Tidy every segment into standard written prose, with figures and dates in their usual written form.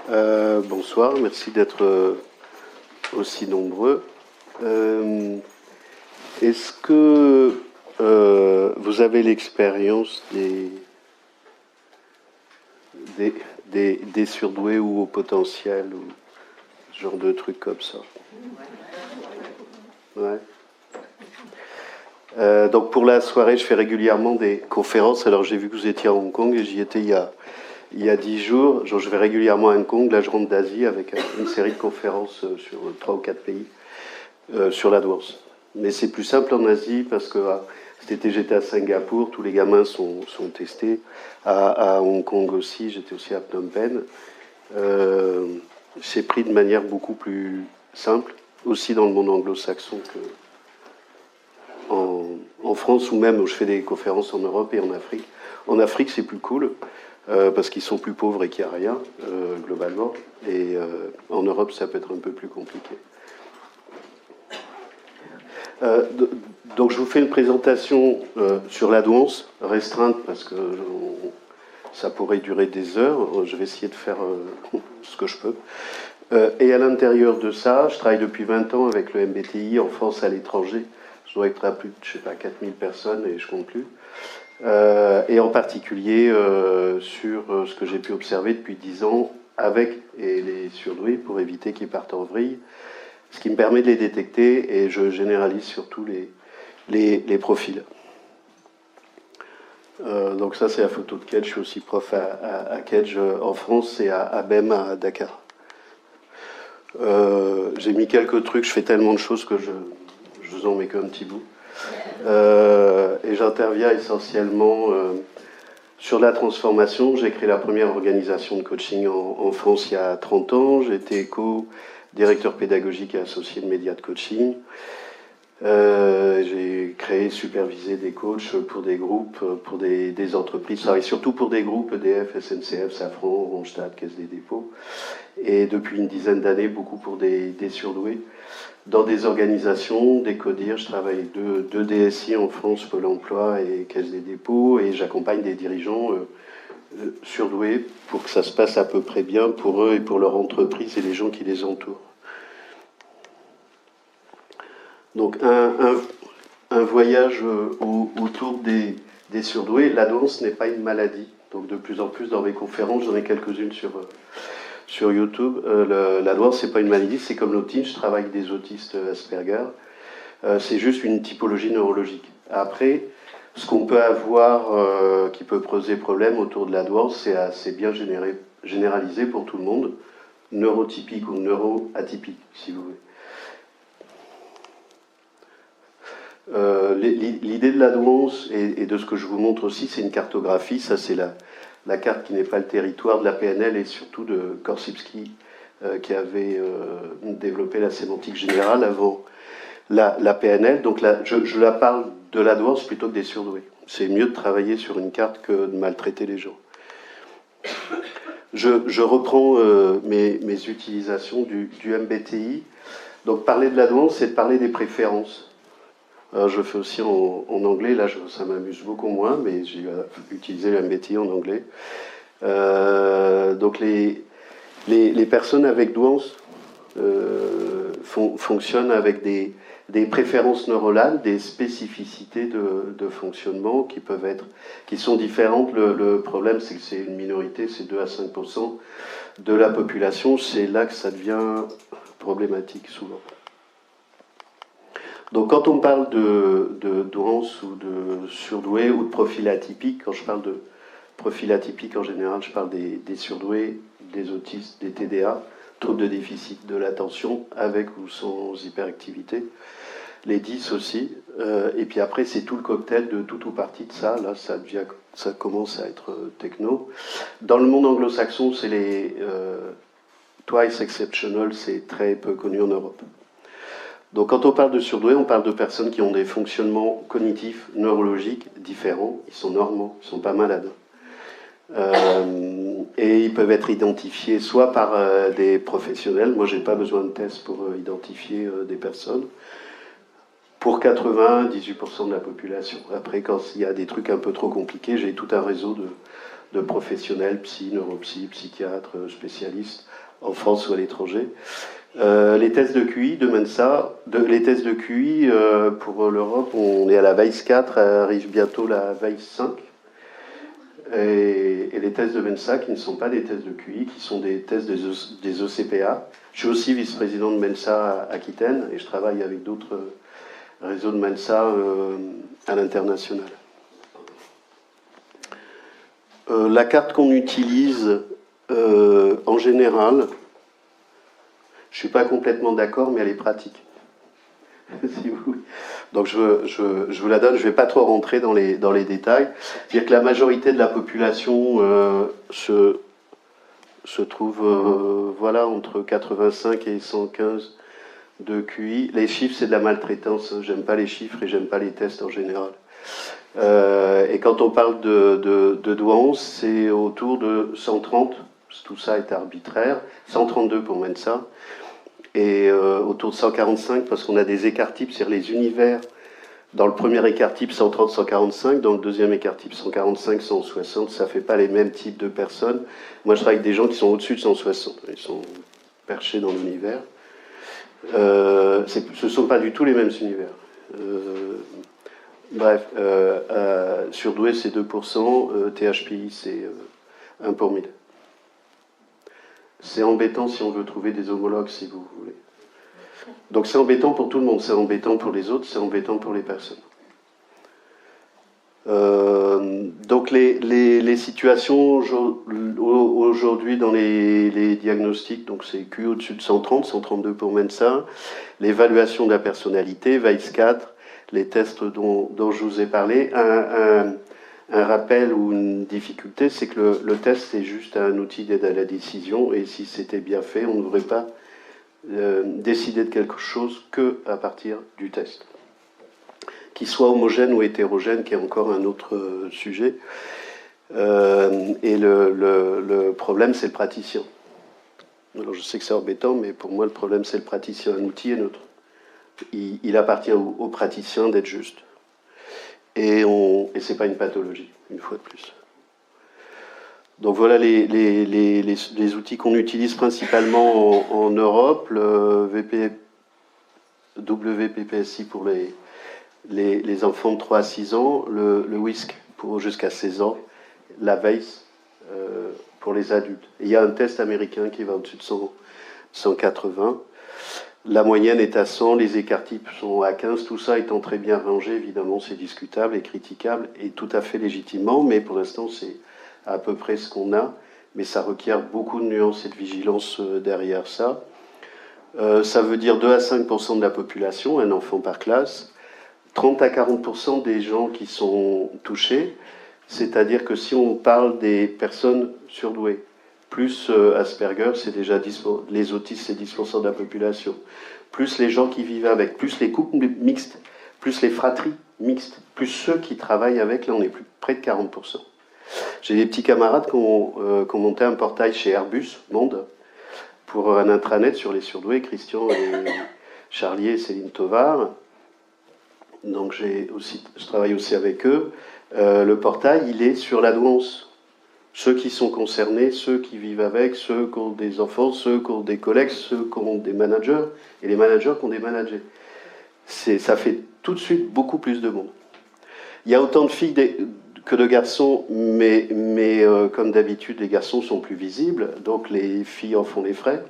Bonsoir, merci d'être aussi nombreux. Est-ce que vous avez l'expérience des surdoués ou au potentiel, ou ce genre de trucs comme ça? Ouais. Donc pour la soirée, je fais régulièrement des conférences. Alors j'ai vu que vous étiez à Hong Kong et j'y étais il y a 10 jours. Genre, je vais régulièrement à Hong Kong. Là, je rentre d'Asie avec une série de conférences sur 3 ou 4 pays sur l'AdWords. Mais c'est plus simple en Asie parce que cet été, j'étais à Singapour. Tous les gamins sont testés. À Hong Kong aussi. J'étais aussi à Phnom Penh. C'est pris de manière beaucoup plus simple, aussi dans le monde anglo-saxon que en France, ou même où je fais des conférences en Europe et en Afrique. En Afrique, c'est plus cool. Parce qu'ils sont plus pauvres et qu'il n'y a rien, globalement. Et en Europe, ça peut être un peu plus compliqué. Donc je vous fais une présentation sur l'AdWords, restreinte, parce que ça pourrait durer des heures. Je vais essayer de faire ce que je peux. Et à l'intérieur de ça, je travaille depuis 20 ans avec le MBTI en France et à l'étranger. Je dois être à plus de, je sais pas, 4000 personnes et je compte plus. Et en particulier sur ce que j'ai pu observer depuis 10 ans avec les surdoués pour éviter qu'ils partent en vrille, ce qui me permet de les détecter et je généralise surtout les profils. Donc ça c'est la photo de Kedge, je suis aussi prof à Kedge en France et à BEM à Dakar. J'ai mis quelques trucs, je fais tellement de choses que je vous en mets qu'un petit bout. Et j'interviens essentiellement sur la transformation. J'ai créé la première organisation de coaching en France il y a 30 ans. J'ai été co-directeur pédagogique et associé de médias de coaching. J'ai créé, supervisé des coachs pour des groupes, pour des entreprises, et surtout pour des groupes EDF, SNCF, Safran, Randstad, Caisse des dépôts. Et depuis une dizaine d'années, beaucoup pour des surdoués. Dans des organisations, des CODIR, je travaille avec deux DSI en France, Pôle emploi et Caisse des dépôts, et j'accompagne des dirigeants surdoués pour que ça se passe à peu près bien pour eux et pour leur entreprise et les gens qui les entourent. Donc un voyage autour des surdoués. L'AdWords n'est pas une maladie. Donc de plus en plus dans mes conférences, j'en ai quelques-unes sur YouTube. L'AdWords, c'est pas une maladie, c'est comme l'autisme. Je travaille avec des autistes Asperger. C'est juste une typologie neurologique. Après, ce qu'on peut avoir qui peut poser problème autour de l'AdWords, c'est assez bien généralisé pour tout le monde, neurotypique ou neuroatypique, si vous voulez. L'idée de l'AdWords et de ce que je vous montre aussi, c'est une cartographie. Ça, c'est la carte qui n'est pas le territoire de la PNL et surtout de Korsybski, qui avait développé la sémantique générale avant la PNL. Donc là, je la parle de l'AdWords plutôt que des surdoués. C'est mieux de travailler sur une carte que de maltraiter les gens. Je reprends mes utilisations du MBTI. Donc parler de l'AdWords, c'est de parler des préférences. Alors, je fais aussi en anglais, là ça m'amuse beaucoup moins, mais j'ai utilisé le MBTI en anglais. Donc les personnes avec douance fonctionnent avec des préférences neuronales, des spécificités de fonctionnement qui sont différentes. Le problème, c'est que c'est une minorité, c'est 2 à 5% de la population. C'est là que ça devient problématique souvent. Donc quand on parle de douance ou de surdoué ou de profil atypique, quand je parle de profil atypique en général, je parle des surdoués, des autistes, des TDA, troubles de déficit de l'attention avec ou sans hyperactivité, les 10 aussi, et puis après c'est tout le cocktail de tout ou partie de ça, là ça commence à être techno. Dans le monde anglo-saxon, c'est les twice exceptional, c'est très peu connu en Europe. Donc quand on parle de surdoués, on parle de personnes qui ont des fonctionnements cognitifs, neurologiques différents. Ils sont normaux, ils ne sont pas malades. Et ils peuvent être identifiés soit par des professionnels. Moi, je n'ai pas besoin de tests pour identifier des personnes. Pour 98% de la population. Après, quand il y a des trucs un peu trop compliqués, j'ai tout un réseau de professionnels, psy, neuropsy, psychiatres, spécialistes, en France ou à l'étranger. Les tests de QI de Mensa, les tests de QI pour l'Europe, on est à la VAIS 4, arrive bientôt la VAIS 5. Et les tests de Mensa qui ne sont pas des tests de QI, qui sont des tests des ECPA. Je suis aussi vice-président de Mensa Aquitaine et je travaille avec d'autres réseaux de Mensa à l'international. La carte qu'on utilise en général, je ne suis pas complètement d'accord, mais elle est pratique. Si vous... Donc je vous la donne, je ne vais pas trop rentrer dans les détails. C'est-à-dire que la majorité de la population se trouve voilà, entre 85 et 115 de QI. Les chiffres, c'est de la maltraitance. J'aime pas les chiffres et j'aime pas les tests en général. Et quand on parle de douance, c'est autour de 130. Tout ça est arbitraire. 132 pour Mensa. Et autour de 145 parce qu'on a des écarts types, c'est-à-dire les univers. Dans le premier écart type 130, 145, dans le deuxième écart type 145, 160, ça ne fait pas les mêmes types de personnes. Moi, je travaille avec des gens qui sont au-dessus de 160, ils sont perchés dans l'univers. Ce ne sont pas du tout les mêmes univers. Bref, surdoué c'est 2%, THPI c'est 1 pour 1000. C'est embêtant si on veut trouver des homologues, si vous voulez. Donc c'est embêtant pour tout le monde, c'est embêtant pour les autres, c'est embêtant pour les personnes. Donc les situations aujourd'hui dans les diagnostics, donc c'est Q au-dessus de 130, 132 pour Mensa, l'évaluation de la personnalité, VAIS 4, les tests dont je vous ai parlé. Un rappel ou une difficulté, c'est que le test c'est juste un outil d'aide à la décision, et si c'était bien fait, on ne devrait pas décider de quelque chose que à partir du test. Qu'il soit homogène ou hétérogène, qui est encore un autre sujet. Et le problème, c'est le praticien. Alors je sais que c'est embêtant, mais pour moi, le problème, c'est le praticien. Un outil est neutre. Il appartient au praticien d'être juste. Et c'est pas une pathologie, une fois de plus. Donc voilà les outils qu'on utilise principalement en Europe, le WPPSI pour les enfants de 3 à 6 ans, le WISC pour jusqu'à 16 ans, la VAIS pour les adultes. Et il y a un test américain qui va au-dessus de 180. La moyenne est à 100, les écarts types sont à 15, tout ça étant très bien rangé, évidemment c'est discutable et critiquable, et tout à fait légitimement, mais pour l'instant c'est à peu près ce qu'on a, mais ça requiert beaucoup de nuances et de vigilance derrière ça. Ça veut dire 2 à 5% de la population, un enfant par classe, 30 à 40% des gens qui sont touchés, c'est-à-dire que si on parle des personnes surdouées, plus Asperger, c'est déjà 10%, les autistes, c'est 10% de la population, plus les gens qui vivent avec, plus les couples mixtes, plus les fratries mixtes, plus ceux qui travaillent avec, là on est plus près de 40%. J'ai des petits camarades qui ont monté un portail chez Airbus Monde pour un intranet sur les surdoués, Christian et Charlier et Céline Tovar. Donc je travaille aussi avec eux. Le portail, il est sur la douance. Ceux qui sont concernés, ceux qui vivent avec, ceux qui ont des enfants, ceux qui ont des collègues, ceux qui ont des managers, et les managers qui ont des managers. Ça fait tout de suite beaucoup plus de monde. Il y a autant de filles que de garçons, mais comme d'habitude, les garçons sont plus visibles, donc les filles en font les frais.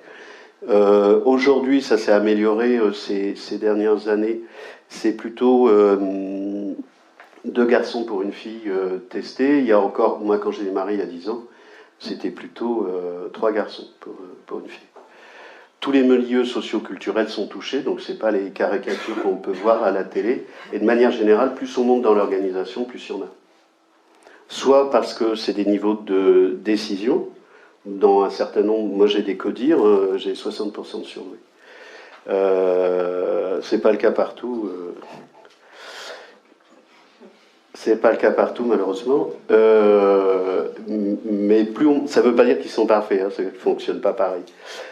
Aujourd'hui, ça s'est amélioré ces dernières années. C'est plutôt 2 garçons pour une fille testée. Il y a encore, moi quand j'ai démarré il y a 10 ans, c'était plutôt 3 garçons pour une fille. Tous les milieux socio-culturels sont touchés, donc c'est pas les caricatures qu'on peut voir à la télé. Et de manière générale, plus on monte dans l'organisation, plus il y en a. Soit parce que c'est des niveaux de décision, dans un certain nombre, moi j'ai des CODIR, j'ai 60% de surdoués. C'est pas le cas partout. C'est pas le cas partout, malheureusement. Mais ça ne veut pas dire qu'ils sont parfaits, hein, ça ne fonctionne pas pareil.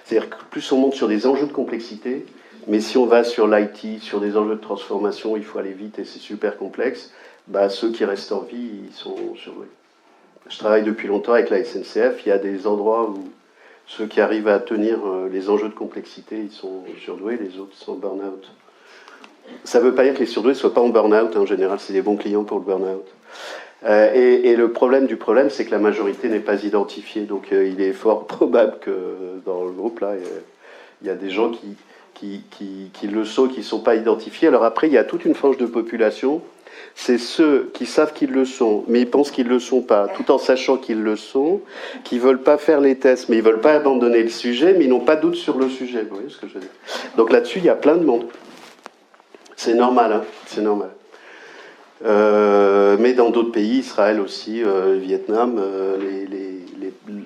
C'est-à-dire que plus on monte sur des enjeux de complexité, mais si on va sur l'IT, sur des enjeux de transformation, il faut aller vite et c'est super complexe, bah, ceux qui restent en vie, ils sont surdoués. Je travaille depuis longtemps avec la SNCF. Il y a des endroits où ceux qui arrivent à tenir les enjeux de complexité, ils sont surdoués, les autres sont burn-out. Ça ne veut pas dire que les surdoués ne soient pas en burn-out. En général, c'est des bons clients pour le burn-out. Et le problème du problème, c'est que la majorité n'est pas identifiée. Donc il est fort probable que dans le groupe, là, il y a des gens qui le sont, qui ne sont pas identifiés. Alors après, il y a toute une frange de population. C'est ceux qui savent qu'ils le sont, mais ils pensent qu'ils ne le sont pas, tout en sachant qu'ils le sont, qui ne veulent pas faire les tests, mais ils ne veulent pas abandonner le sujet, mais ils n'ont pas de doute sur le sujet. Vous voyez ce que je veux dire? Donc là-dessus, il y a plein de monde. C'est normal, hein, c'est normal. Mais dans d'autres pays, Israël aussi, Vietnam,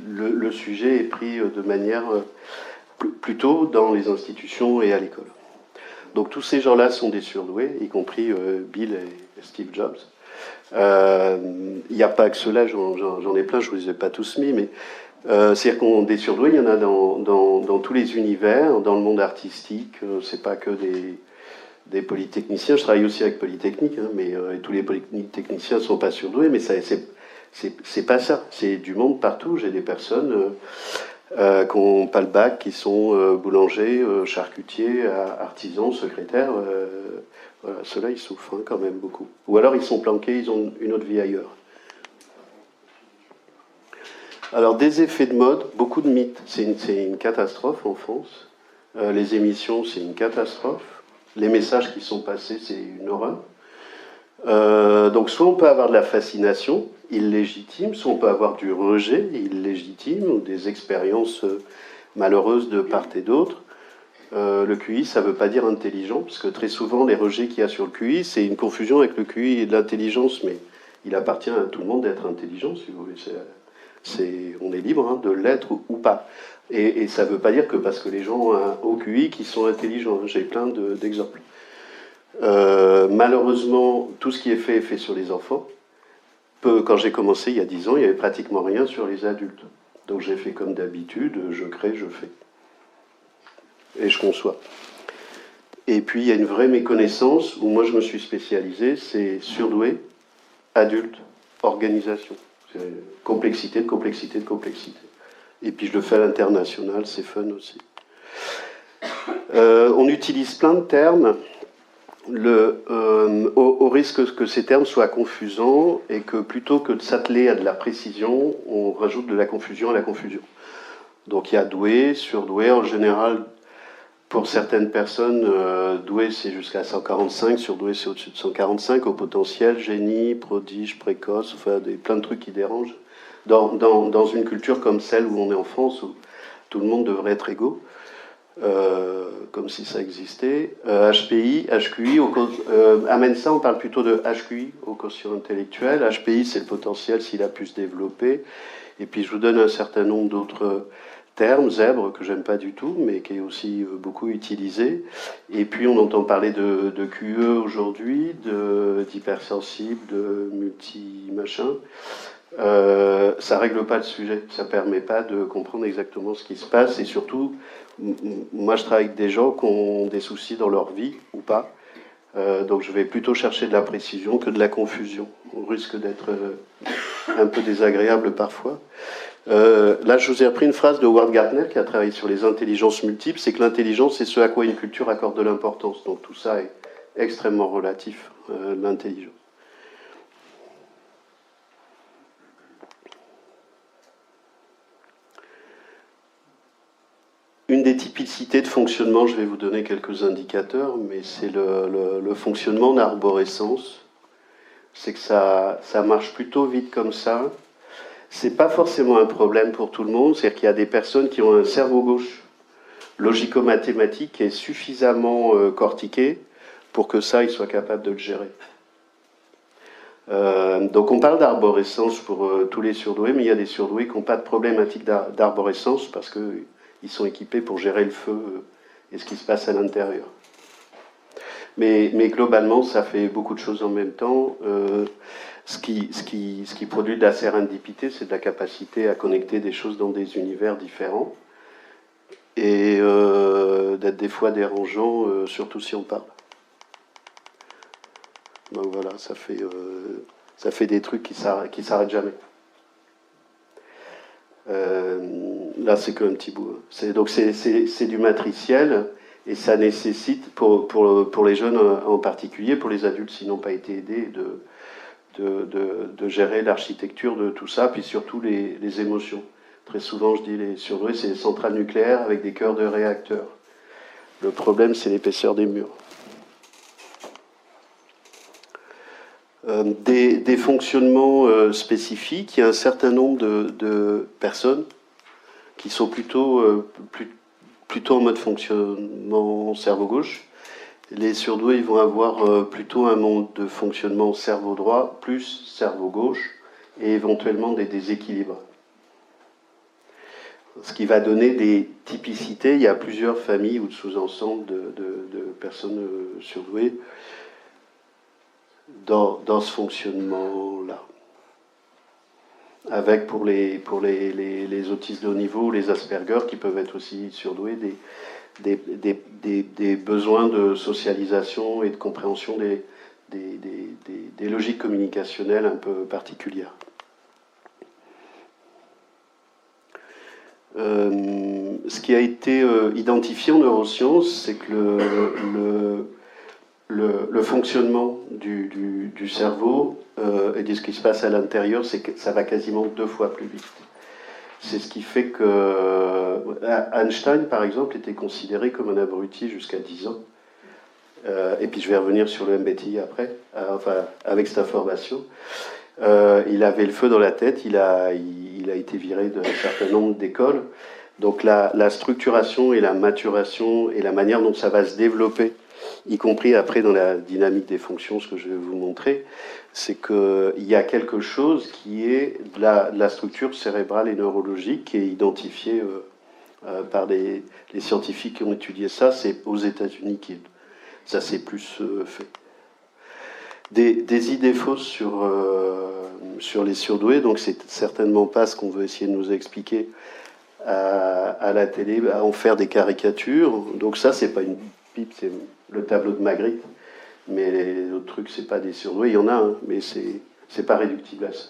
le sujet est pris de manière plutôt dans les institutions et à l'école. Donc tous ces gens-là sont des surdoués, y compris Bill et Steve Jobs. Il n'y a pas que ceux-là, j'en ai plein, je ne vous les ai pas tous mis, mais c'est-à-dire qu'on des surdoués, il y en a dans tous les univers, dans le monde artistique, c'est pas que des polytechniciens. Je travaille aussi avec Polytechnique, hein, mais tous les polytechniciens ne sont pas surdoués, mais c'est pas ça. C'est du monde partout. J'ai des personnes qui n'ont pas le bac, qui sont boulangers, charcutiers, artisans, secrétaires. Voilà, ceux-là, ils souffrent hein, quand même beaucoup. Ou alors ils sont planqués, ils ont une autre vie ailleurs. Alors, des effets de mode, beaucoup de mythes. C'est une catastrophe en France. Les émissions, c'est une catastrophe. Les messages qui sont passés, c'est une horreur. Donc soit on peut avoir de la fascination illégitime, soit on peut avoir du rejet illégitime, ou des expériences malheureuses de part et d'autre. Le QI, ça ne veut pas dire intelligent, parce que très souvent, les rejets qu'il y a sur le QI, c'est une confusion avec le QI et de l'intelligence, mais il appartient à tout le monde d'être intelligent, si vous voulez. On est libre hein, de l'être ou pas. Et ça ne veut pas dire que parce que les gens ont un haut QI qu'ils sont intelligents. J'ai plein d'exemples. Malheureusement, tout ce qui est fait sur les enfants. Quand j'ai commencé il y a 10 ans, il n'y avait pratiquement rien sur les adultes. Donc j'ai fait comme d'habitude, je crée, je fais. Et je conçois. Et puis il y a une vraie méconnaissance où moi je me suis spécialisé, c'est surdoué, adulte, organisation. Complexité de complexité de complexité. Et puis je le fais à l'international, c'est fun aussi. On utilise plein de termes au risque que ces termes soient confusants et que plutôt que de s'atteler à de la précision, on rajoute de la confusion à la confusion. Donc il y a doué, surdoué, en général, pour certaines personnes, doué c'est jusqu'à 145, surdoué c'est au-dessus de 145, au potentiel, génie, prodige, précoce, enfin plein de trucs qui dérangent. Dans une culture comme celle où on est en France, où tout le monde devrait être égaux, comme si ça existait. HPI, HQI, à Mensa on parle plutôt de HQI, au quotient intellectuel. HPI c'est le potentiel s'il a pu se développer. Et puis je vous donne un certain nombre d'autres termes, zèbre que j'aime pas du tout, mais qui est aussi beaucoup utilisé. Et puis on entend parler de QE aujourd'hui, d'hypersensible, de multi-machin. Ça règle pas le sujet, ça permet pas de comprendre exactement ce qui se passe et surtout, moi je travaille avec des gens qui ont des soucis dans leur vie ou pas, donc je vais plutôt chercher de la précision que de la confusion. On risque d'être un peu désagréable parfois. Là je vous ai repris une phrase de Howard Gardner qui a travaillé sur les intelligences multiples, c'est que l'intelligence c'est ce à quoi une culture accorde de l'importance, donc tout ça est extrêmement relatif, l'intelligence. Une des typicités de fonctionnement, je vais vous donner quelques indicateurs, mais c'est le fonctionnement en arborescence. C'est que ça marche plutôt vite comme ça. C'est pas forcément un problème pour tout le monde, c'est-à-dire qu'il y a des personnes qui ont un cerveau gauche logico-mathématique qui est suffisamment cortiqué pour que ça, ils soient capables de le gérer. Donc on parle d'arborescence pour tous les surdoués, mais il y a des surdoués qui n'ont pas de problématique d'arborescence parce qu'ils sont équipés pour gérer le feu et ce qui se passe à l'intérieur. Mais globalement, ça fait beaucoup de choses en même temps. Ce qui produit de la sérendipité, c'est de la capacité à connecter des choses dans des univers différents et d'être des fois dérangeant, surtout si on parle. Donc voilà, ça fait des trucs qui s'arrêtent jamais. Là, c'est qu'un petit bout. Donc, c'est du matriciel, et ça nécessite, pour les jeunes en particulier, pour les adultes s'ils n'ont pas été aidés, de gérer l'architecture de tout ça, puis surtout les émotions. Très souvent, je dis, les surdoués, c'est des centrales nucléaires avec des cœurs de réacteurs. Le problème, c'est l'épaisseur des murs. Des fonctionnements spécifiques, il y a un certain nombre de personnes qui sont plutôt en mode fonctionnement cerveau gauche. Les surdoués, ils vont avoir plutôt un mode de fonctionnement cerveau droit plus cerveau gauche, et éventuellement des déséquilibres. Ce qui va donner des typicités. Il y a plusieurs familles ou de sous-ensembles de personnes surdouées dans ce fonctionnement-là. Avec pour les autistes de haut niveau, les Asperger, qui peuvent être aussi surdoués, des besoins de socialisation et de compréhension des logiques communicationnelles un peu particulières. Ce qui a été identifié en neurosciences, c'est que le fonctionnement du cerveau et de ce qui se passe à l'intérieur, c'est que ça va quasiment 2 fois plus vite. C'est ce qui fait que Einstein, par exemple, était considéré comme un abruti jusqu'à 10 ans. Et puis je vais revenir sur le MBTI après, enfin avec cette information. Il avait le feu dans la tête, il a été viré d'un certain nombre d'écoles. Donc la structuration et la maturation et la manière dont ça va se développer, y compris après dans la dynamique des fonctions, ce que je vais vous montrer, c'est qu'il y a quelque chose qui est de la structure cérébrale et neurologique qui est identifiée par les scientifiques qui ont étudié ça. C'est aux États-Unis que ça s'est plus fait. Des idées fausses sur les surdoués, donc c'est certainement pas ce qu'on veut essayer de nous expliquer à la télé, à en faire des caricatures. Donc ça, c'est pas une pipe, c'est le tableau de Magritte. Mais les autres trucs, c'est pas des surdoués. Il y en a, hein, mais c'est pas réductible à ça.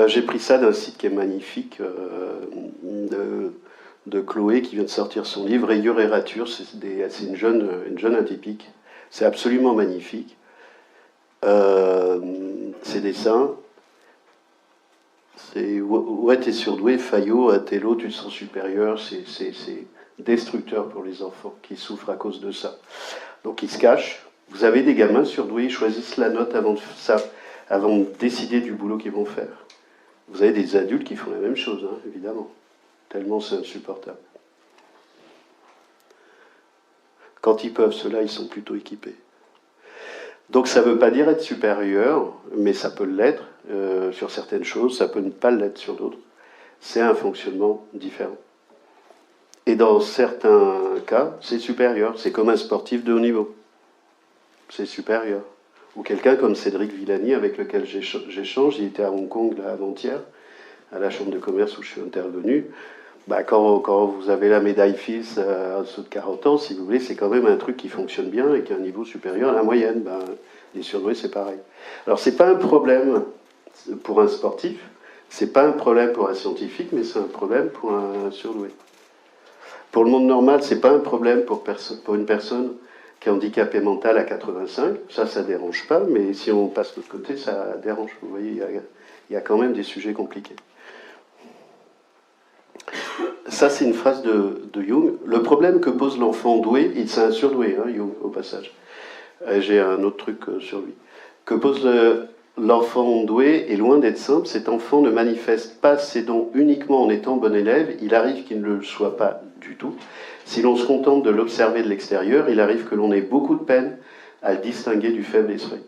J'ai pris ça d'un site qui est magnifique, de Chloé, qui vient de sortir son livre, Rayures et ratures. C'est une jeune atypique. C'est absolument magnifique. Ses dessins. C'est ouais, t'es surdoué, Fayot, Attello, tu te sens supérieur. C'est destructeur pour les enfants qui souffrent à cause de ça. Donc ils se cachent. Vous avez des gamins surdoués, ils choisissent la note avant de décider du boulot qu'ils vont faire. Vous avez des adultes qui font la même chose, hein, évidemment. Tellement c'est insupportable. Quand ils peuvent, ceux-là, ils sont plutôt équipés. Donc ça ne veut pas dire être supérieur, mais ça peut l'être sur certaines choses, ça peut ne pas l'être sur d'autres. C'est un fonctionnement différent. Et dans certains cas, c'est supérieur. C'est comme un sportif de haut niveau. C'est supérieur. Ou quelqu'un comme Cédric Villani, avec lequel j'échange, il était à Hong Kong là, avant-hier, à la chambre de commerce où je suis intervenu. Bah, quand vous avez la médaille FIS en dessous de 40 ans, si vous voulez, c'est quand même un truc qui fonctionne bien et qui a un niveau supérieur à la moyenne. Bah, les surdoués, c'est pareil. Alors, c'est pas un problème pour un sportif, c'est pas un problème pour un scientifique, mais c'est un problème pour un surdoué. Pour le monde normal, c'est pas un problème pour une personne qui est handicapée mentale à 85. Ça dérange pas, mais si on passe de l'autre côté, ça dérange. Vous voyez, il y a quand même des sujets compliqués. Ça, c'est une phrase de Jung. Le problème que pose l'enfant doué, c'est un surdoué, hein, Jung, au passage. J'ai un autre truc sur lui. Que pose l'enfant doué est loin d'être simple. Cet enfant ne manifeste pas ses dons uniquement en étant bon élève. Il arrive qu'il ne le soit pas du tout. Si l'on se contente de l'observer de l'extérieur, il arrive que l'on ait beaucoup de peine à le distinguer du faible esprit.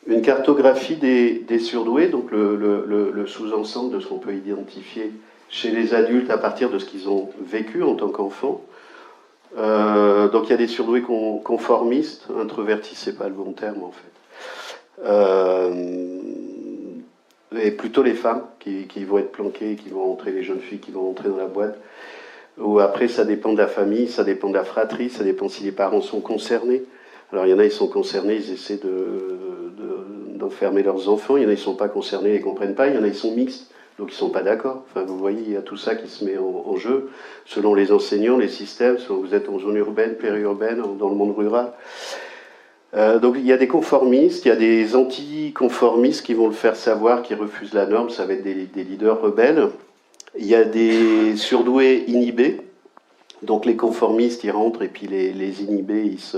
Une cartographie des surdoués, donc le sous-ensemble de ce qu'on peut identifier chez les adultes à partir de ce qu'ils ont vécu en tant qu'enfants. Donc il y a des surdoués conformistes, introvertis, c'est pas le bon terme en fait. Et plutôt les femmes qui vont être planquées, qui vont rentrer, les jeunes filles qui vont rentrer dans la boîte. Ou après, ça dépend de la famille, ça dépend de la fratrie, ça dépend si les parents sont concernés. Alors il y en a, ils sont concernés, ils essaient d'enfermer leurs enfants. Il y en a, ils ne sont pas concernés, ils ne comprennent pas. Il y en a, ils sont mixtes, donc ils ne sont pas d'accord. Enfin, vous voyez, il y a tout ça qui se met en jeu, selon les enseignants, les systèmes, selon que vous êtes en zone urbaine, périurbaine, dans le monde rural. Donc il y a des conformistes, il y a des anticonformistes qui vont le faire savoir, qui refusent la norme, ça va être des leaders rebelles. Il y a des surdoués inhibés, donc les conformistes ils rentrent et puis les inhibés ils se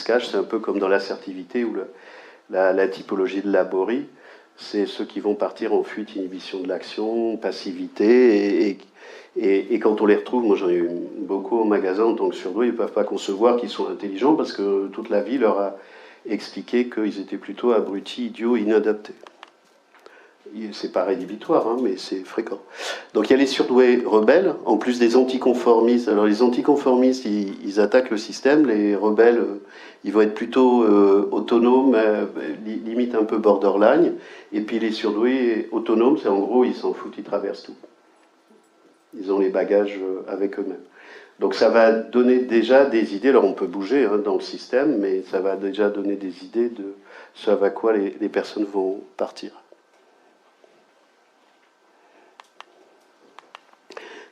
cachent, c'est un peu comme dans l'assertivité ou la typologie de Laborie, c'est ceux qui vont partir en fuite, inhibition de l'action, passivité, et quand on les retrouve, moi j'en ai eu beaucoup en magasin en tant que surdoués, ils ne peuvent pas concevoir qu'ils sont intelligents parce que toute la vie leur a expliqué qu'ils étaient plutôt abrutis, idiots, inadaptés. C'est pas rédhibitoire, hein, mais c'est fréquent. Donc il y a les surdoués rebelles, en plus des anticonformistes. Alors les anticonformistes, ils attaquent le système, les rebelles, ils vont être plutôt autonomes, limite un peu borderline, et puis les surdoués autonomes, c'est en gros, ils s'en foutent, ils traversent tout. Ils ont les bagages avec eux-mêmes. Donc ça va donner déjà des idées, alors on peut bouger hein, dans le système, mais ça va déjà donner des idées de ce à quoi les personnes vont partir.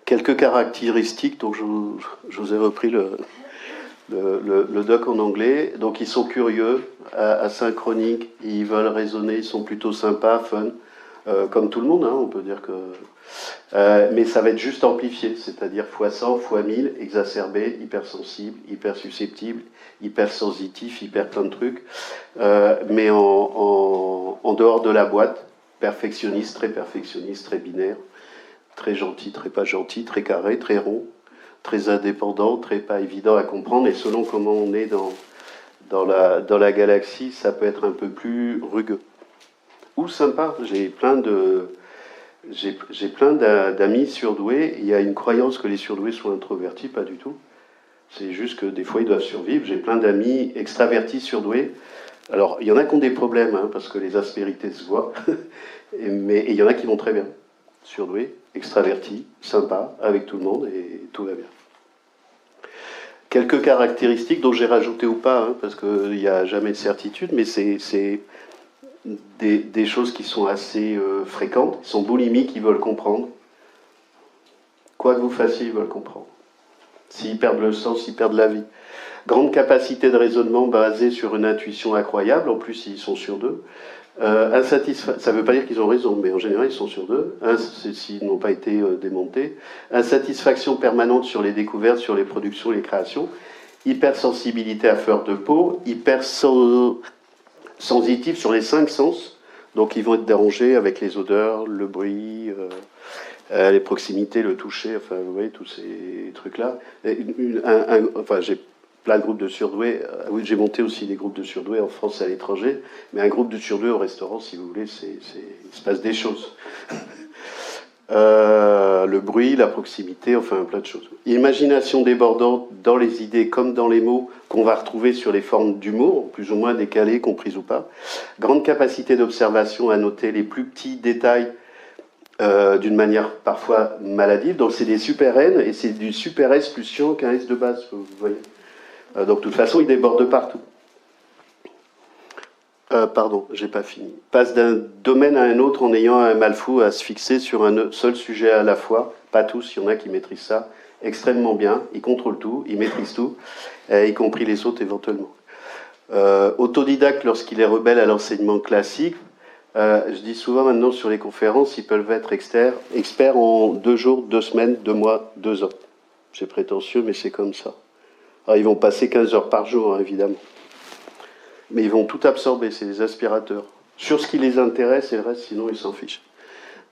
Quelques caractéristiques, donc je vous ai repris le doc en anglais. Donc ils sont curieux, asynchroniques, ils veulent raisonner, ils sont plutôt sympas, fun, comme tout le monde, hein, on peut dire que... mais ça va être juste amplifié, c'est-à-dire fois 100, fois 1000, exacerbé, hypersensible, hypersusceptible, hypersensitif, hyper plein de trucs, mais en dehors de la boîte, perfectionniste, très binaire, très gentil, très pas gentil, très carré, très rond, très indépendant, très pas évident à comprendre, et selon comment on est dans la galaxie, ça peut être un peu plus rugueux. Ou sympa, j'ai plein d'amis surdoués, il y a une croyance que les surdoués sont introvertis, pas du tout. C'est juste que des fois ils doivent survivre. J'ai plein d'amis extravertis surdoués. Alors, il y en a qui ont des problèmes, hein, parce que les aspérités se voient, mais il y en a qui vont très bien. Surdoué, extraverti, sympa, avec tout le monde, et tout va bien. Quelques caractéristiques dont j'ai rajouté ou pas, hein, parce qu'il n'y a jamais de certitude, mais c'est des choses qui sont assez fréquentes. Ils sont boulimiques, ils veulent comprendre. Quoi que vous fassiez, ils veulent comprendre. S'ils perdent le sens, ils perdent la vie. Grande capacité de raisonnement basée sur une intuition incroyable, en plus ils sont sûrs d'eux. Ça ne veut pas dire qu'ils ont raison, mais en général ils sont sûrs d'eux, s'ils n'ont pas été démontés. Insatisfaction permanente sur les découvertes, sur les productions, les créations. Hypersensibilité à fleur de peau, hypersensitif sur les 5 sens, donc ils vont être dérangés avec les odeurs, le bruit, les proximités, le toucher, enfin vous voyez tous ces trucs-là. Enfin j'ai plein de groupes de surdoués. Oui, j'ai monté aussi des groupes de surdoués en France et à l'étranger, mais un groupe de surdoués au restaurant, si vous voulez, il se passe des choses. Le bruit, la proximité, enfin plein de choses. Imagination débordante dans les idées comme dans les mots qu'on va retrouver sur les formes d'humour, plus ou moins décalées, comprises ou pas. Grande capacité d'observation à noter les plus petits détails d'une manière parfois maladive. Donc c'est des super N et c'est du super S plus chiant qu'un S de base, vous voyez. Donc de toute façon, ils débordent partout. Pardon, j'ai pas fini. Passe d'un domaine à un autre en ayant un mal fou à se fixer sur un seul sujet à la fois. Pas tous, il y en a qui maîtrisent ça extrêmement bien. Ils contrôlent tout, ils maîtrisent tout, y compris les autres éventuellement. Autodidacte lorsqu'il est rebelle à l'enseignement classique. Je dis souvent maintenant sur les conférences, ils peuvent être experts en 2 jours, 2 semaines, 2 mois, 2 ans. C'est prétentieux, mais c'est comme ça. Alors, ils vont passer 15 heures par jour, hein, évidemment. Mais ils vont tout absorber, c'est des aspirateurs. Sur ce qui les intéresse et le reste, sinon, ils s'en fichent.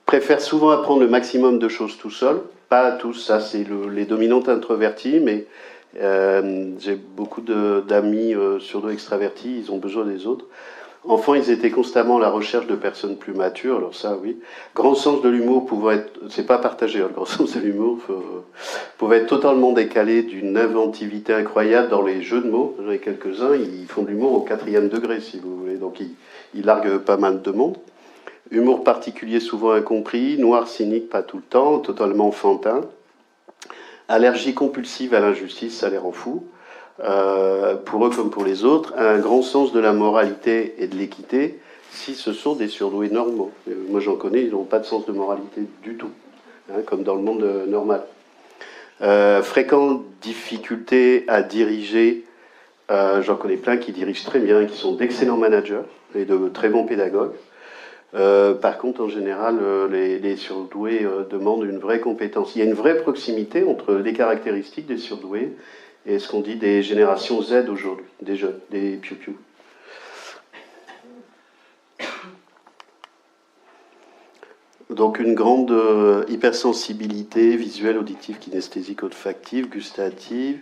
Préfèrent souvent apprendre le maximum de choses tout seuls. Pas tous, ça c'est les dominantes introverties, mais j'ai beaucoup d'amis surdo extravertis, ils ont besoin des autres. Enfants, ils étaient constamment à la recherche de personnes plus matures, alors ça, oui. Grand sens de l'humour pouvait être, c'est pas partagé, hein, le grand sens de l'humour pouvait être totalement décalé d'une inventivité incroyable dans les jeux de mots. J'en ai quelques-uns, ils font de l'humour au 4e degré, si vous voulez, donc ils larguent pas mal de monde. Humour particulier souvent incompris, noir, cynique, pas tout le temps, totalement enfantin. Allergie compulsive à l'injustice, ça les rend fous. pour eux comme pour les autres, un grand sens de la moralité et de l'équité si ce sont des surdoués normaux. Moi j'en connais, ils n'ont pas de sens de moralité du tout, hein, comme dans le monde normal. Fréquente difficulté à diriger, j'en connais plein qui dirigent très bien, qui sont d'excellents managers et de très bons pédagogues. Par contre, en général, les surdoués demandent une vraie compétence. Il y a une vraie proximité entre les caractéristiques des surdoués et ce qu'on dit des générations Z aujourd'hui, des jeunes, des piou-piou. Donc une grande hypersensibilité visuelle, auditive, kinesthésique, olfactive, gustative.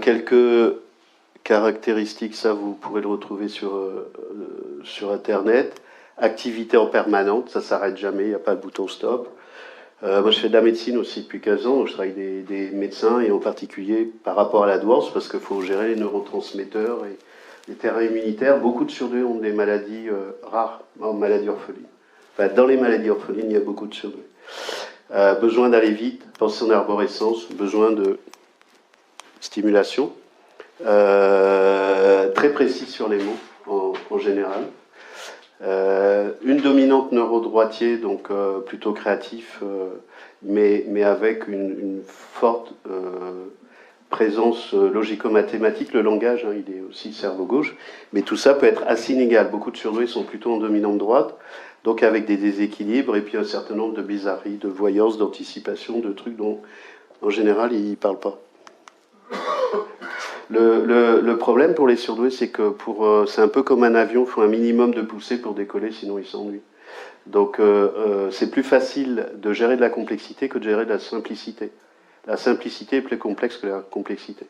Quelques caractéristiques, ça vous pourrez le retrouver sur Internet. Activité en permanente, ça s'arrête jamais, il n'y a pas de bouton stop. Moi je fais de la médecine aussi depuis 15 ans, donc je travaille avec des médecins et en particulier par rapport à la douance, parce qu'il faut gérer les neurotransmetteurs et les terrains immunitaires. Beaucoup de surdoués ont des maladies rares, en maladies orphelines. Enfin, dans les maladies orphelines, il y a beaucoup de surdoués. Besoin d'aller vite, penser en arborescence, besoin de stimulation. Très précis sur les mots, en général. Une dominante neurodroitier, donc plutôt créatif, mais avec une forte présence logico-mathématique. Le langage, hein, il est aussi cerveau gauche, mais tout ça peut être assez inégal. Beaucoup de surdoués sont plutôt en dominante droite, donc avec des déséquilibres et puis un certain nombre de bizarreries, de voyance, d'anticipation, de trucs dont en général ils ne parlent pas. Le problème pour les surdoués, c'est que c'est un peu comme un avion, il faut un minimum de poussée pour décoller, sinon ils s'ennuient. Donc c'est plus facile de gérer de la complexité que de gérer de la simplicité. La simplicité est plus complexe que la complexité.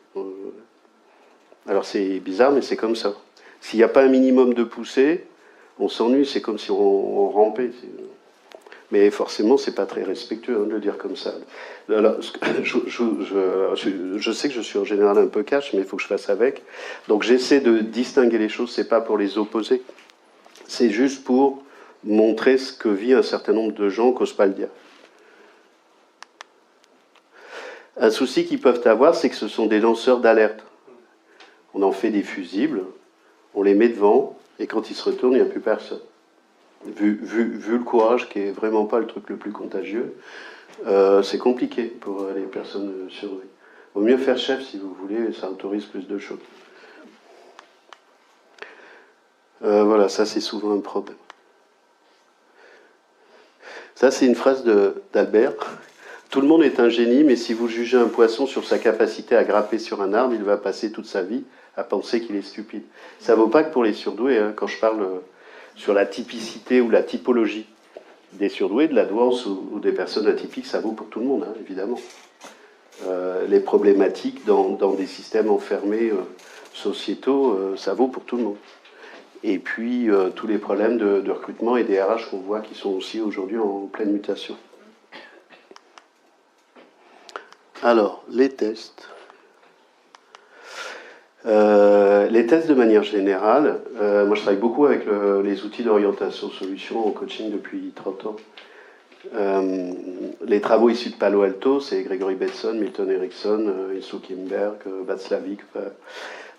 Alors c'est bizarre, mais c'est comme ça. S'il n'y a pas un minimum de poussée, on s'ennuie, c'est comme si on rampait. Mais forcément, c'est pas très respectueux de le dire comme ça. Alors, je sais que je suis en général un peu cash, mais il faut que je fasse avec. Donc j'essaie de distinguer les choses, c'est pas pour les opposer. C'est juste pour montrer ce que vit un certain nombre de gens qu'osent pas le dire. Un souci qu'ils peuvent avoir, c'est que ce sont des lanceurs d'alerte. On en fait des fusibles, on les met devant, et quand ils se retournent, il n'y a plus personne. Vu le courage, qui est vraiment pas le truc le plus contagieux, c'est compliqué pour les personnes surdouées. Il vaut mieux faire chef si vous voulez, ça autorise plus de choses. Voilà, ça c'est souvent un problème. Ça c'est une phrase d'Albert. Tout le monde est un génie, mais si vous jugez un poisson sur sa capacité à grapper sur un arbre, il va passer toute sa vie à penser qu'il est stupide. Ça ne vaut pas que pour les surdoués, hein, quand je parle sur la typicité ou la typologie des surdoués, de la douance ou des personnes atypiques, ça vaut pour tout le monde, hein, évidemment. Les problématiques dans des systèmes enfermés sociétaux, ça vaut pour tout le monde. Et puis tous les problèmes de recrutement et des RH qu'on voit qui sont aussi aujourd'hui en pleine mutation. Alors, les tests. Les tests de manière générale, moi je travaille beaucoup avec les outils d'orientation solution en coaching depuis 30 ans. Les travaux issus de Palo Alto, c'est Gregory Bateson, Milton Erickson, Ilse Kimberg, Václavic,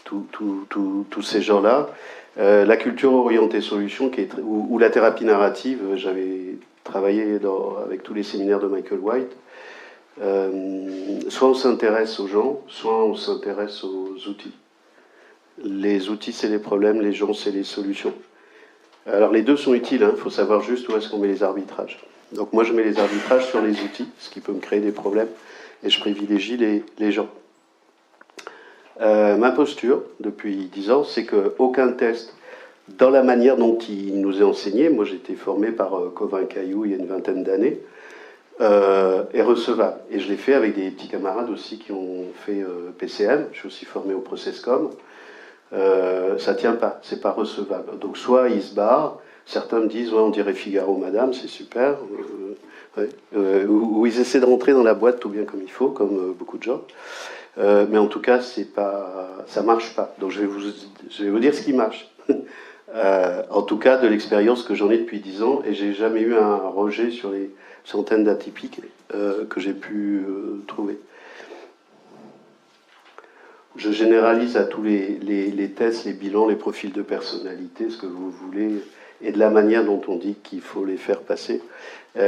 tous ces gens-là. La culture orientée solution, ou la thérapie narrative, j'avais travaillé avec tous les séminaires de Michael White. Soit on s'intéresse aux gens, soit on s'intéresse aux outils. Les outils, c'est les problèmes, les gens, c'est les solutions. Alors les deux sont utiles, il faut savoir juste où est-ce qu'on met les arbitrages. Donc moi, je mets les arbitrages sur les outils, ce qui peut me créer des problèmes, et je privilégie les gens. Ma posture, depuis 10 ans, c'est qu'aucun test, dans la manière dont il nous est enseigné, moi j'ai été formé par Covin Caillou il y a une vingtaine d'années, est recevable. Et je l'ai fait avec des petits camarades aussi qui ont fait PCM, je suis aussi formé au Processcom. Ça tient pas, c'est pas recevable. Donc soit ils se barrent, certains me disent ouais, on dirait Figaro Madame, c'est super, ouais. Ou ils essaient de rentrer dans la boîte tout bien comme il faut, comme beaucoup de gens. Mais en tout cas, ça marche pas. Donc je vais vous dire ce qui marche. En tout cas, de l'expérience que j'en ai depuis 10 ans, et j'ai jamais eu un rejet sur les centaines d'atypiques que j'ai pu trouver. je généralise à tous les tests, les bilans, les profils de personnalité, ce que vous voulez, et de la manière dont on dit qu'il faut les faire passer,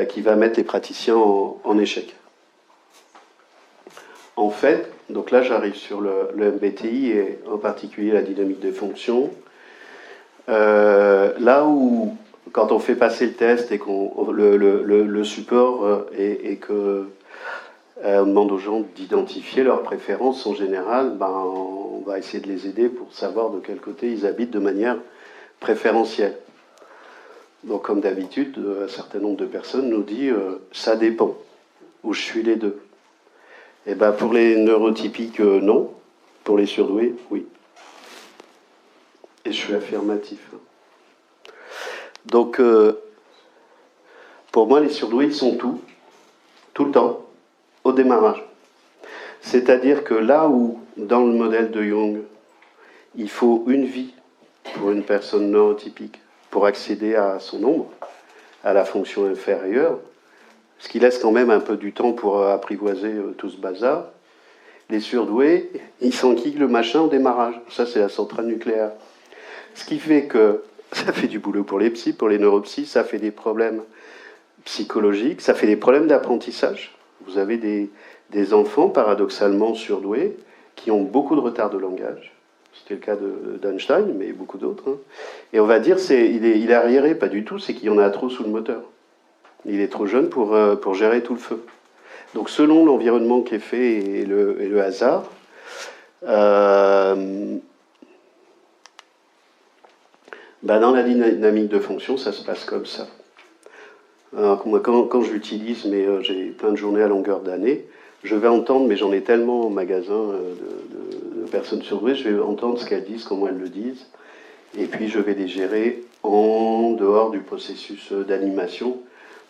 qui va mettre les praticiens en échec. En fait, donc là j'arrive sur le MBTI et en particulier la dynamique des fonctions. Là où, quand on fait passer le test et qu'on le support et que on demande aux gens d'identifier leurs préférences en général, ben, on va essayer de les aider pour savoir de quel côté ils habitent de manière préférentielle. Donc comme d'habitude, un certain nombre de personnes nous disent ça dépend, ou je suis les deux. Et ben pour les neurotypiques, non. Pour les surdoués, oui. Et je suis affirmatif. Donc, pour moi, les surdoués, ils sont tout le temps, au démarrage. C'est-à-dire que là où, dans le modèle de Jung, il faut une vie pour une personne neurotypique pour accéder à son ombre, à la fonction inférieure, ce qui laisse quand même un peu du temps pour apprivoiser tout ce bazar, les surdoués, ils s'enquillent le machin au démarrage. Ça, c'est la centrale nucléaire. Ce qui fait que ça fait du boulot pour les psys, pour les neuropsys, ça fait des problèmes psychologiques, ça fait des problèmes d'apprentissage. Vous avez des enfants paradoxalement surdoués qui ont beaucoup de retard de langage. C'était le cas d'Einstein, mais beaucoup d'autres. Hein. Et on va dire, il est arriéré, pas du tout, c'est qu'il y en a trop sous le moteur. Il est trop jeune pour gérer tout le feu. Donc selon l'environnement qui est fait et le hasard, dans la dynamique de fonction, ça se passe comme ça. Alors, moi, quand je l'utilise, mais j'ai plein de journées à longueur d'année, je vais entendre, mais j'en ai tellement en magasin de personnes surdouées, je vais entendre ce qu'elles disent, comment elles le disent, et puis je vais les gérer en dehors du processus d'animation.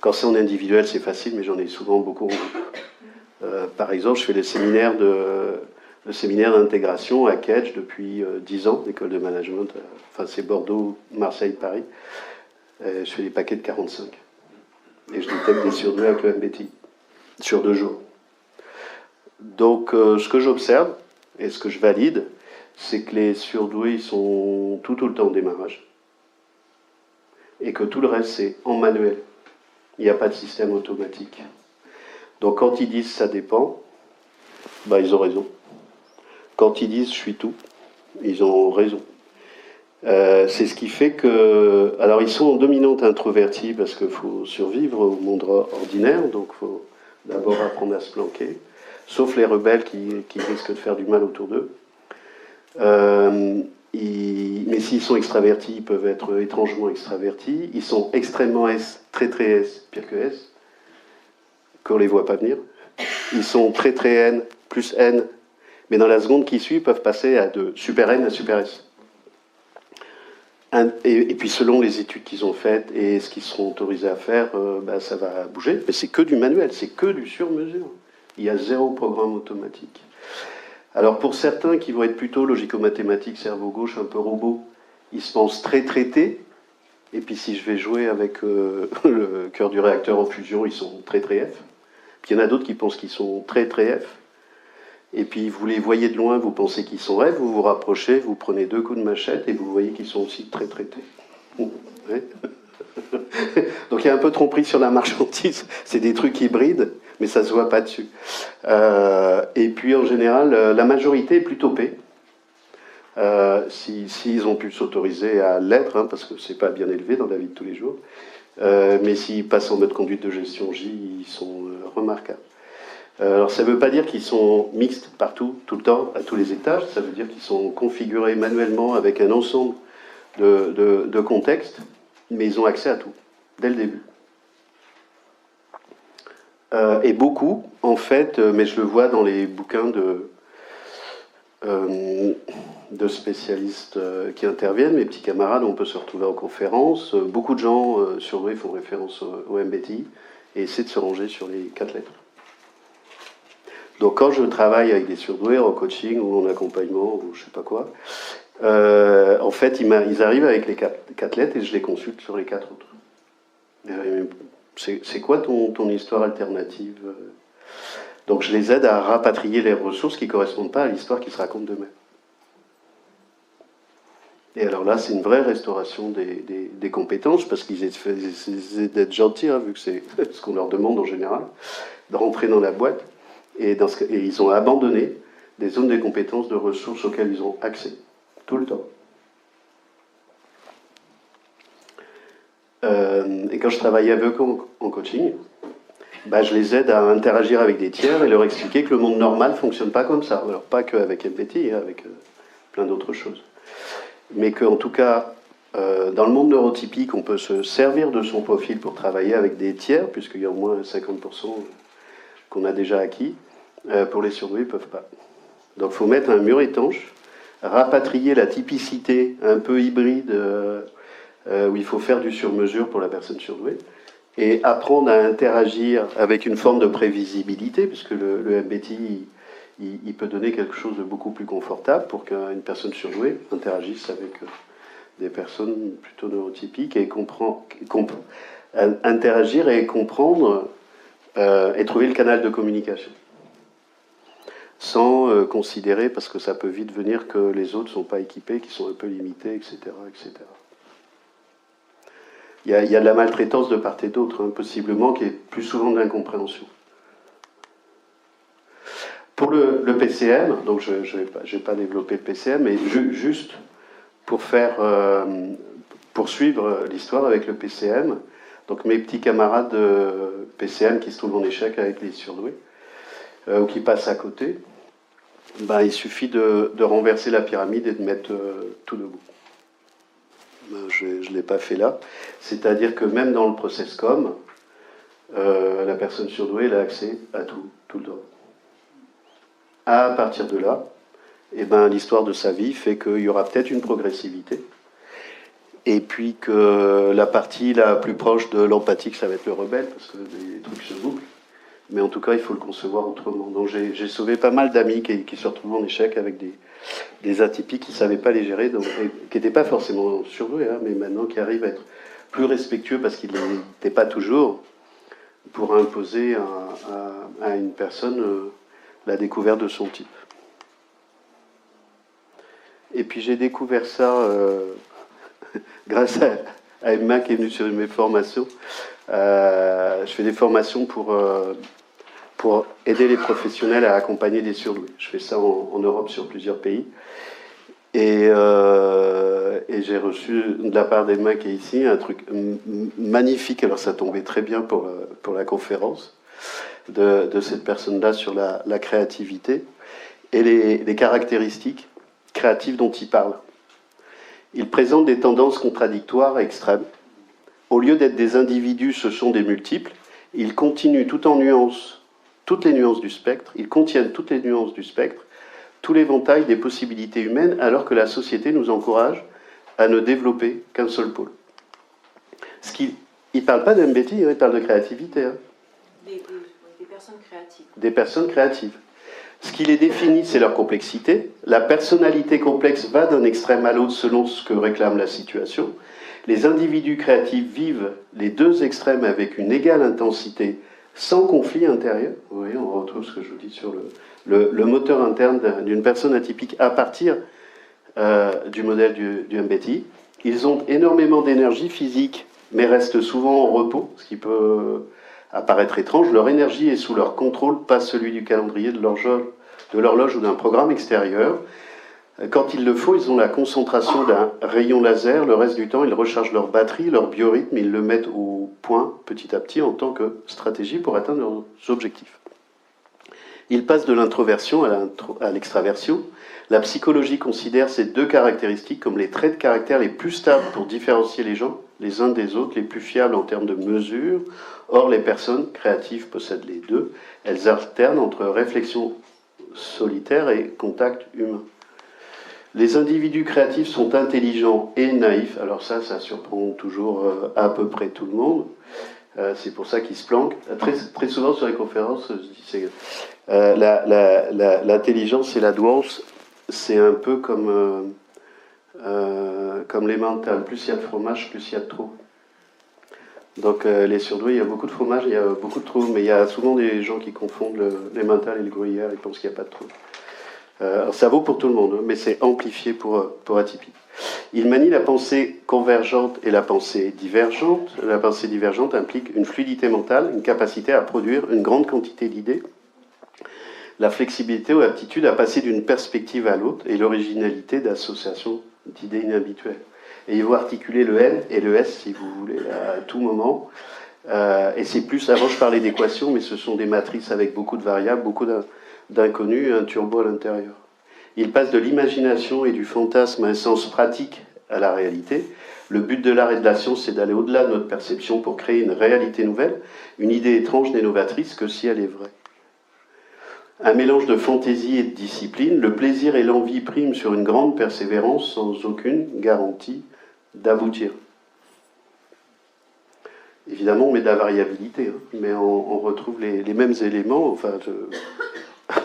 Quand c'est en individuel, c'est facile, mais j'en ai souvent beaucoup en groupe. Par exemple, je fais le séminaire d'intégration à Kedge depuis 10 ans, l'école de management. Enfin, c'est Bordeaux, Marseille, Paris. Je fais des paquets de 45. Et je détecte des surdoués avec le MBTI, sur 2 jours. Donc, ce que j'observe, et ce que je valide, c'est que les surdoués, ils sont tout le temps au démarrage. Et que tout le reste, c'est en manuel. Il n'y a pas de système automatique. Donc quand ils disent ça dépend, ils ont raison. Quand ils disent je suis tout, ils ont raison. C'est ce qui fait que... Alors ils sont en dominante introvertie parce qu'il faut survivre au monde ordinaire, donc il faut d'abord apprendre à se planquer, sauf les rebelles qui risquent de faire du mal autour d'eux. Mais s'ils sont extravertis, ils peuvent être étrangement extravertis. Ils sont extrêmement S, très S, pire que S, qu'on ne les voit pas venir. Ils sont très N, plus N, mais dans la seconde qui suit, ils peuvent passer de super N à super S. Et puis selon les études qu'ils ont faites et ce qu'ils seront autorisés à faire, ça va bouger. Mais c'est que du manuel, c'est que du sur-mesure. Il y a 0 programme automatique. Alors pour certains qui vont être plutôt logico-mathématiques, cerveau gauche, un peu robot, ils se pensent très traités. Et puis si je vais jouer avec le cœur du réacteur en fusion, ils sont très F. Puis il y en a d'autres qui pensent qu'ils sont très F. Et puis vous les voyez de loin, vous pensez qu'ils sont F, vous vous rapprochez, vous prenez 2 coups de machette et vous voyez qu'ils sont aussi très traités. Ouais. Donc il y a un peu tromperie sur la marchandise, c'est des trucs hybrides, mais ça se voit pas dessus. Et puis en général, la majorité est plutôt P. S'ils ont pu s'autoriser à l'être, hein, parce que c'est pas bien élevé dans la vie de tous les jours, mais s'ils passent en mode conduite de gestion J, ils sont remarquables. Alors ça ne veut pas dire qu'ils sont mixtes partout, tout le temps, à tous les étages, ça veut dire qu'ils sont configurés manuellement avec un ensemble de contextes, mais ils ont accès à tout, dès le début. Et beaucoup, en fait, mais je le vois dans les bouquins de spécialistes qui interviennent, mes petits camarades, on peut se retrouver en conférence, beaucoup de gens surdoués font référence au MBTI et essaient de se ranger sur les 4 lettres. Donc quand je travaille avec des surdoués en coaching ou en accompagnement ou je sais pas quoi, en fait ils arrivent avec les 4 lettres et je les consulte sur les 4 autres. C'est quoi ton histoire alternative ? Donc je les aide à rapatrier les ressources qui ne correspondent pas à l'histoire qui se raconte d'eux-mêmes. Et alors là, c'est une vraie restauration des compétences, parce qu'ils essaient d'être gentils, hein, vu que c'est ce qu'on leur demande en général, de rentrer dans la boîte. Et ils ont abandonné des zones de compétences, de ressources auxquelles ils ont accès, tout le temps. Et quand je travaillais avec eux en coaching, bah, je les aide à interagir avec des tiers et leur expliquer que le monde normal ne fonctionne pas comme ça. Alors pas qu'avec MBTI, hein, avec plein d'autres choses. Mais qu'en tout cas, dans le monde neurotypique, on peut se servir de son profil pour travailler avec des tiers, puisqu'il y a au moins 50% qu'on a déjà acquis. Pour les surdoués, ils ne peuvent pas. Donc il faut mettre un mur étanche, rapatrier la typicité un peu hybride, où il faut faire du sur-mesure pour la personne surdouée, et apprendre à interagir avec une forme de prévisibilité, puisque le MBTI, il peut donner quelque chose de beaucoup plus confortable pour qu'une personne surdouée interagisse avec des personnes plutôt neurotypiques et interagir et comprendre et trouver le canal de communication. Sans considérer, parce que ça peut vite venir, que les autres ne sont pas équipés, qu'ils sont un peu limités, etc. etc. Il y a de la maltraitance de part et d'autre, hein, possiblement, qui est plus souvent de l'incompréhension. Pour le PCM, donc je ne vais pas développer le PCM, mais juste pour poursuivre l'histoire avec le PCM, donc mes petits camarades de PCM qui se trouvent en échec avec les surdoués, ou qui passent à côté, ben, il suffit de renverser la pyramide et de mettre tout debout. Ben, je ne l'ai pas fait là. C'est-à-dire que même dans le process com, la personne surdouée elle a accès à tout le temps. À partir de là, eh ben, l'histoire de sa vie fait qu'il y aura peut-être une progressivité. Et puis que la partie la plus proche de l'empathique, ça va être le rebelle, parce que les trucs se bouclent. Mais en tout cas, il faut le concevoir autrement. Donc j'ai sauvé pas mal d'amis qui se retrouvaient en échec avec des atypiques qui ne savaient pas les gérer, donc, qui n'étaient pas forcément surdoués, hein, mais maintenant qui arrivent à être plus respectueux parce qu'ils n'étaient pas toujours, pour imposer à une personne la découverte de son type. Et puis j'ai découvert ça grâce à Emma qui est venue sur mes formations. Je fais des formations pour aider les professionnels à accompagner des surdoués. Je fais ça en Europe sur plusieurs pays. Et j'ai reçu de la part d'Emma qui est ici un truc magnifique. Alors ça tombait très bien pour la conférence de cette personne-là sur la créativité et les caractéristiques créatives dont il parle. Il présente des tendances contradictoires et extrêmes. Au lieu d'être des individus, ce sont des multiples. Ils continuent toutes les nuances du spectre, ils contiennent toutes les nuances du spectre, tout l'éventail des possibilités humaines, alors que la société nous encourage à ne développer qu'un seul pôle. Il ne parle pas de MBTI, il parle de créativité. Hein. Des personnes créatives. Des personnes créatives. Ce qui les définit, c'est leur complexité. La personnalité complexe va d'un extrême à l'autre selon ce que réclame la situation. Les individus créatifs vivent les deux extrêmes avec une égale intensité, sans conflit intérieur. Vous voyez, on retrouve ce que je vous dis sur le moteur interne d'une personne atypique à partir du modèle du MBTI. Ils ont énormément d'énergie physique, mais restent souvent en repos, ce qui peut apparaître étrange. Leur énergie est sous leur contrôle, pas celui du calendrier, de l'horloge ou d'un programme extérieur. Quand il le faut, ils ont la concentration d'un rayon laser. Le reste du temps, ils rechargent leur batterie, leur biorhythme, ils le mettent au point petit à petit en tant que stratégie pour atteindre leurs objectifs. Ils passent de l'introversion à l'extraversion. La psychologie considère ces deux caractéristiques comme les traits de caractère les plus stables pour différencier les gens les uns des autres, les plus fiables en termes de mesure. Or, les personnes créatives possèdent les deux. Elles alternent entre réflexion solitaire et contact humain. Les individus créatifs sont intelligents et naïfs. Alors ça surprend toujours à peu près tout le monde. C'est pour ça qu'ils se planquent. Très souvent sur les conférences, je dis l'intelligence et la douance, c'est un peu comme les mentales. Plus il y a de fromage, plus il y a de trop. Donc les surdoués, il y a beaucoup de fromage, il y a beaucoup de trous, mais il y a souvent des gens qui confondent les mentales et le gruyère, ils pensent qu'il n'y a pas de trous. Alors ça vaut pour tout le monde, hein, mais c'est amplifié pour atypique. Il manie la pensée convergente et la pensée divergente. La pensée divergente implique une fluidité mentale, une capacité à produire une grande quantité d'idées, la flexibilité ou l'aptitude à passer d'une perspective à l'autre et l'originalité d'association d'idées inhabituelles. Et il faut articuler le N et le S, si vous voulez, à tout moment. Et c'est plus, avant je parlais d'équations, mais ce sont des matrices avec beaucoup de variables, beaucoup d'inconnus, un turbo à l'intérieur. Il passe de l'imagination et du fantasme à un sens pratique à la réalité. Le but de l'art et de la science, c'est d'aller au-delà de notre perception pour créer une réalité nouvelle, une idée étrange n'est novatrice que si elle est vraie. Un mélange de fantaisie et de discipline, le plaisir et l'envie priment sur une grande persévérance sans aucune garantie d'aboutir. Évidemment, on met de la variabilité, hein, mais on retrouve les mêmes éléments. Enfin,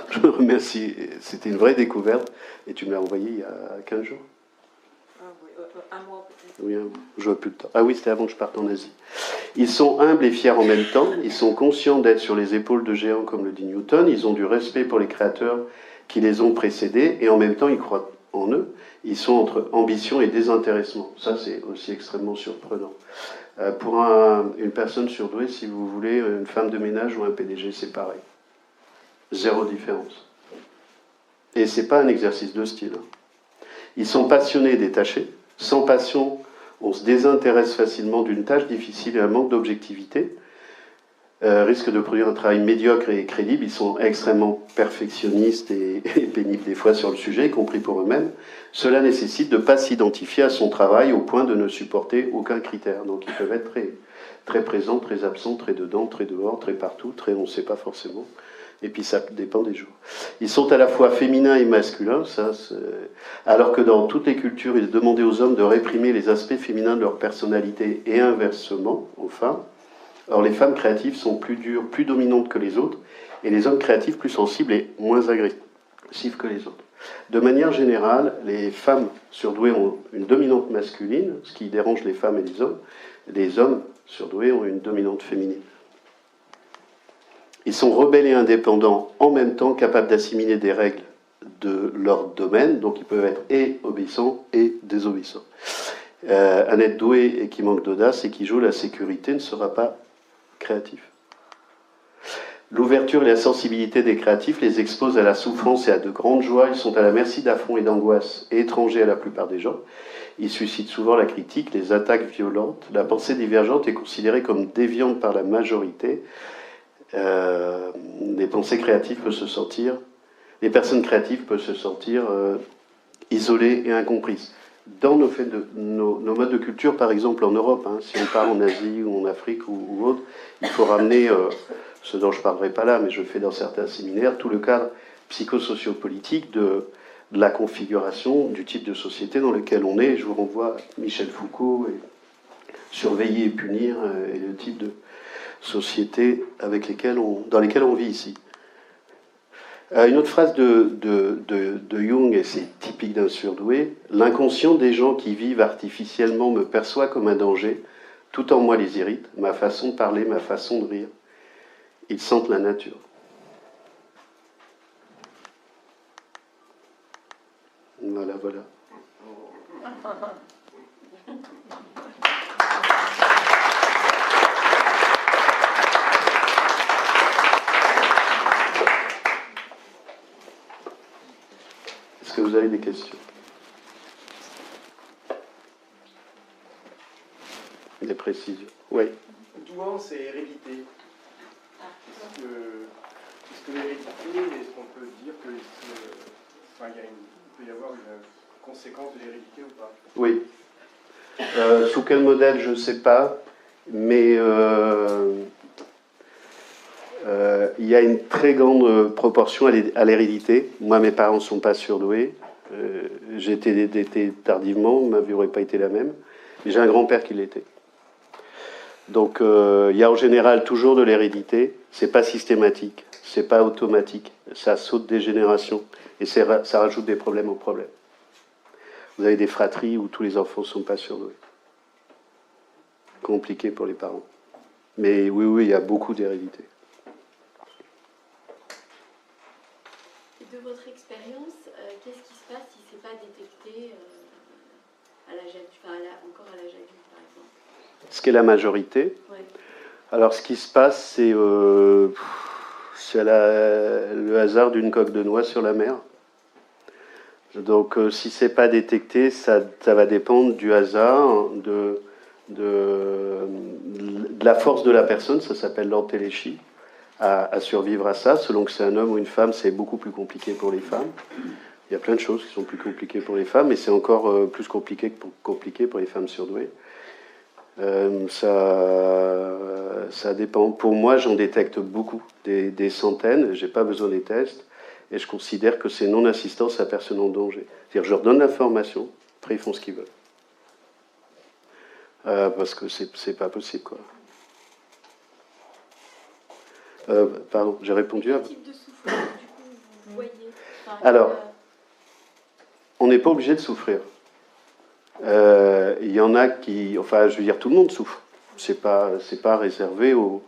je me remercie, c'était une vraie découverte, et tu me l'as envoyé il y a 15 jours. Ah oui, un mois peut-être. Oui, je vois plus le temps. Ah oui, c'était avant que je parte en Asie. Ils sont humbles et fiers en même temps, ils sont conscients d'être sur les épaules de géants comme le dit Newton, ils ont du respect pour les créateurs qui les ont précédés, et en même temps ils croient en eux, ils sont entre ambition et désintéressement. Ça c'est aussi extrêmement surprenant. Pour une personne surdouée, si vous voulez, une femme de ménage ou un PDG, c'est pareil. Zéro différence. Et c'est pas un exercice de style. Ils sont passionnés et détachés. Sans passion, on se désintéresse facilement d'une tâche difficile et un manque d'objectivité risque de produire un travail médiocre et crédible. Ils sont extrêmement perfectionnistes et pénibles des fois sur le sujet, y compris pour eux-mêmes. Cela nécessite de ne pas s'identifier à son travail au point de ne supporter aucun critère. Donc ils peuvent être très, très présents, très absents, très dedans, très dehors, très partout, très on ne sait pas forcément. Et puis ça dépend des jours. Ils sont à la fois féminins et masculins, alors que dans toutes les cultures, il est demandé aux hommes de réprimer les aspects féminins de leur personnalité et inversement, aux femmes. Or, les femmes créatives sont plus dures, plus dominantes que les autres, et les hommes créatifs plus sensibles et moins agressifs que les autres. De manière générale, les femmes surdouées ont une dominante masculine, ce qui dérange les femmes et les hommes. Les hommes surdoués ont une dominante féminine. Ils sont rebelles et indépendants, en même temps capables d'assimiler des règles de leur domaine, donc ils peuvent être et obéissants et désobéissants. Un être doué et qui manque d'audace et qui joue la sécurité ne sera pas créatif. L'ouverture et la sensibilité des créatifs les exposent à la souffrance et à de grandes joies. Ils sont à la merci d'affronts et d'angoisses et étrangers à la plupart des gens. Ils suscitent souvent la critique, les attaques violentes. La pensée divergente est considérée comme déviante par la majorité. Les pensées créatives peuvent se sentir, les personnes créatives peuvent se sentir isolées et incomprises. Dans nos modes de culture, par exemple en Europe, hein, si on part en Asie ou en Afrique ou autre, il faut ramener, ce dont je ne parlerai pas là, mais je fais dans certains séminaires, tout le cadre psychosociopolitique de la configuration du type de société dans lequel on est. Je vous renvoie à Michel Foucault, et Surveiller et punir, et le type de société dans lesquelles on vit ici. Une autre phrase de Jung, et c'est typique d'un surdoué, « L'inconscient des gens qui vivent artificiellement me perçoit comme un danger, tout en moi les irrite, ma façon de parler, ma façon de rire. Ils sentent la nature. » Voilà, voilà. Est-ce que vous avez des questions? Des précisions? Oui. Douance c'est hérédité. Est-ce que l'hérédité, est-ce qu'on peut dire que il peut y avoir une conséquence de l'hérédité ou pas? Oui. Sous quel modèle, je ne sais pas, mais il y a une très grande proportion à l'hérédité. Moi, mes parents ne sont pas surdoués. J'ai été tardivement, ma vie n'aurait pas été la même. Mais j'ai un grand-père qui l'était. Donc, il y a en général toujours de l'hérédité. C'est pas systématique, c'est pas automatique. Ça saute des générations et ça rajoute des problèmes aux problèmes. Vous avez des fratries où tous les enfants ne sont pas surdoués. Compliqué pour les parents. Mais oui, oui, il y a beaucoup d'hérédité. De votre expérience, qu'est-ce qui se passe si ce n'est pas détecté à l'âge adulte, encore à l'âge adulte, par exemple? Ce qui est la majorité. Ouais. Alors, ce qui se passe, c'est le hasard d'une coque de noix sur la mer. Donc, si c'est pas détecté, ça va dépendre du hasard, de la force de la personne, ça s'appelle l'entéléchie, à survivre à ça. Selon que c'est un homme ou une femme, c'est beaucoup plus compliqué pour les femmes. Il y a plein de choses qui sont plus compliquées pour les femmes, mais c'est encore plus compliqué pour les femmes surdouées. Ça dépend. Pour moi, j'en détecte beaucoup, des centaines. J'ai pas besoin des tests. Et je considère que c'est non-assistance à personne en danger. C'est-à-dire, je leur donne l'information, après ils font ce qu'ils veulent. Parce que c'est pas possible, quoi. Pardon, j'ai répondu à... Quel type de souffrance, du coup, vous voyez? Alors, on n'est pas obligé de souffrir. Il y en a qui... Enfin, je veux dire, tout le monde souffre. C'est pas réservé aux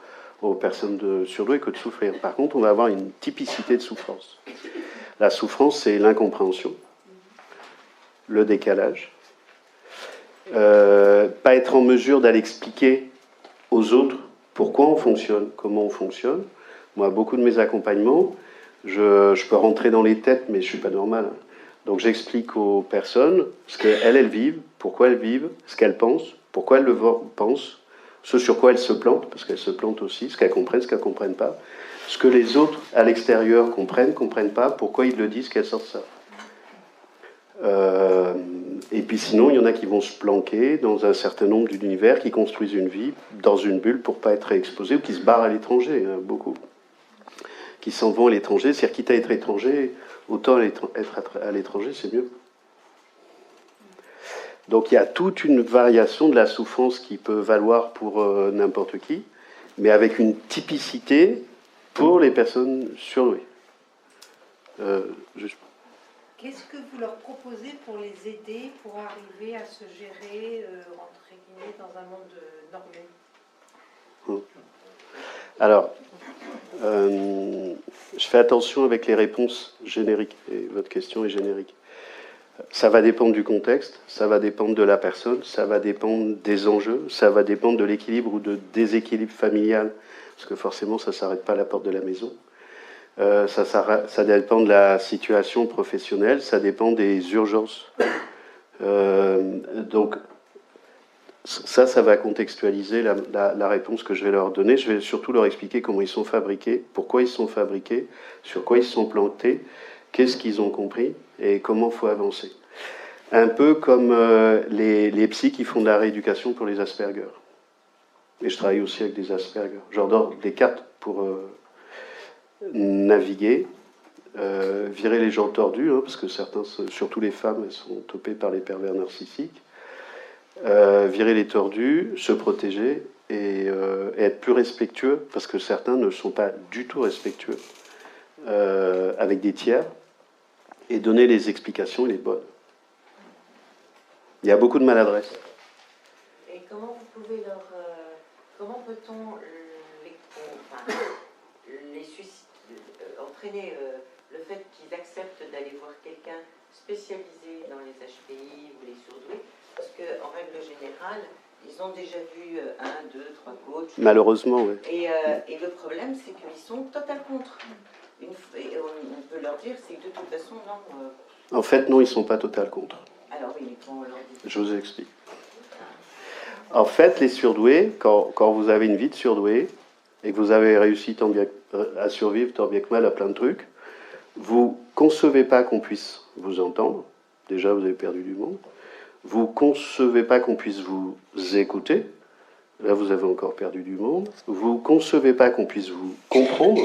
personnes surdouées que de souffrir. Par contre, on va avoir une typicité de souffrance. La souffrance, c'est l'incompréhension, le décalage, pas être en mesure d'aller expliquer aux autres pourquoi on fonctionne, comment on fonctionne. Moi, beaucoup de mes accompagnements, je peux rentrer dans les têtes, mais je suis pas normal. Donc j'explique aux personnes ce qu'elles vivent, pourquoi elles vivent, ce qu'elles pensent, pourquoi elles le pensent, ce sur quoi elles se plantent, parce qu'elles se plantent aussi, ce qu'elles comprennent, ce qu'elles ne comprennent pas, ce que les autres à l'extérieur comprennent pas, pourquoi ils le disent, qu'elles sortent ça. Et puis sinon, il y en a qui vont se planquer dans un certain nombre d'univers, qui construisent une vie dans une bulle pour ne pas être exposés, ou qui se barrent à l'étranger, hein, beaucoup. Qui s'en vont à l'étranger, c'est-à-dire quitte à être étranger, autant être à l'étranger, c'est mieux. Donc il y a toute une variation de la souffrance qui peut valoir pour n'importe qui, mais avec une typicité pour les personnes surdouées. Qu'est-ce que vous leur proposez pour les aider, pour arriver à se gérer, entre guillemets, dans un monde normé? Alors, je fais attention avec les réponses génériques, et votre question est générique. Ça va dépendre du contexte, ça va dépendre de la personne, ça va dépendre des enjeux, ça va dépendre de l'équilibre ou de déséquilibre familial, parce que forcément ça ne s'arrête pas à la porte de la maison. Ça dépend de la situation professionnelle, ça dépend des urgences. Donc ça va contextualiser la réponse que je vais leur donner. Je vais surtout leur expliquer comment ils sont fabriqués, pourquoi ils sont fabriqués, sur quoi ils sont plantés, qu'est-ce qu'ils ont compris et comment il faut avancer. Un peu comme les psys qui font de la rééducation pour les Asperger. Et je travaille aussi avec des Asperger. Je leur donne des cartes pour naviguer, virer les gens tordus, hein, parce que certains, surtout les femmes, elles sont topées par les pervers narcissiques. Virer les tordus, se protéger et être plus respectueux, parce que certains ne sont pas du tout respectueux avec des tiers, et donner les explications les bonnes. Il y a beaucoup de maladresse. Et comment vous pouvez comment peut-on entraîner le fait qu'ils acceptent d'aller voir quelqu'un spécialisé dans les HPI ou les surdoués? Parce qu'en règle générale, ils ont déjà vu 1, 2, 3 coachs. Malheureusement, oui. Et le problème, c'est qu'ils sont total contre. Et on peut leur dire, c'est que de toute façon, non. En fait, non, ils ne sont pas total contre. Alors oui, mais comment on leur dit? Je vous explique. En fait, les surdoués, quand vous avez une vie de surdoué, et que vous avez réussi à survivre tant bien que mal à plein de trucs, vous concevez pas qu'on puisse vous entendre. Déjà, vous avez perdu du monde. Vous concevez pas qu'on puisse vous écouter. Là, vous avez encore perdu du monde. Vous concevez pas qu'on puisse vous comprendre.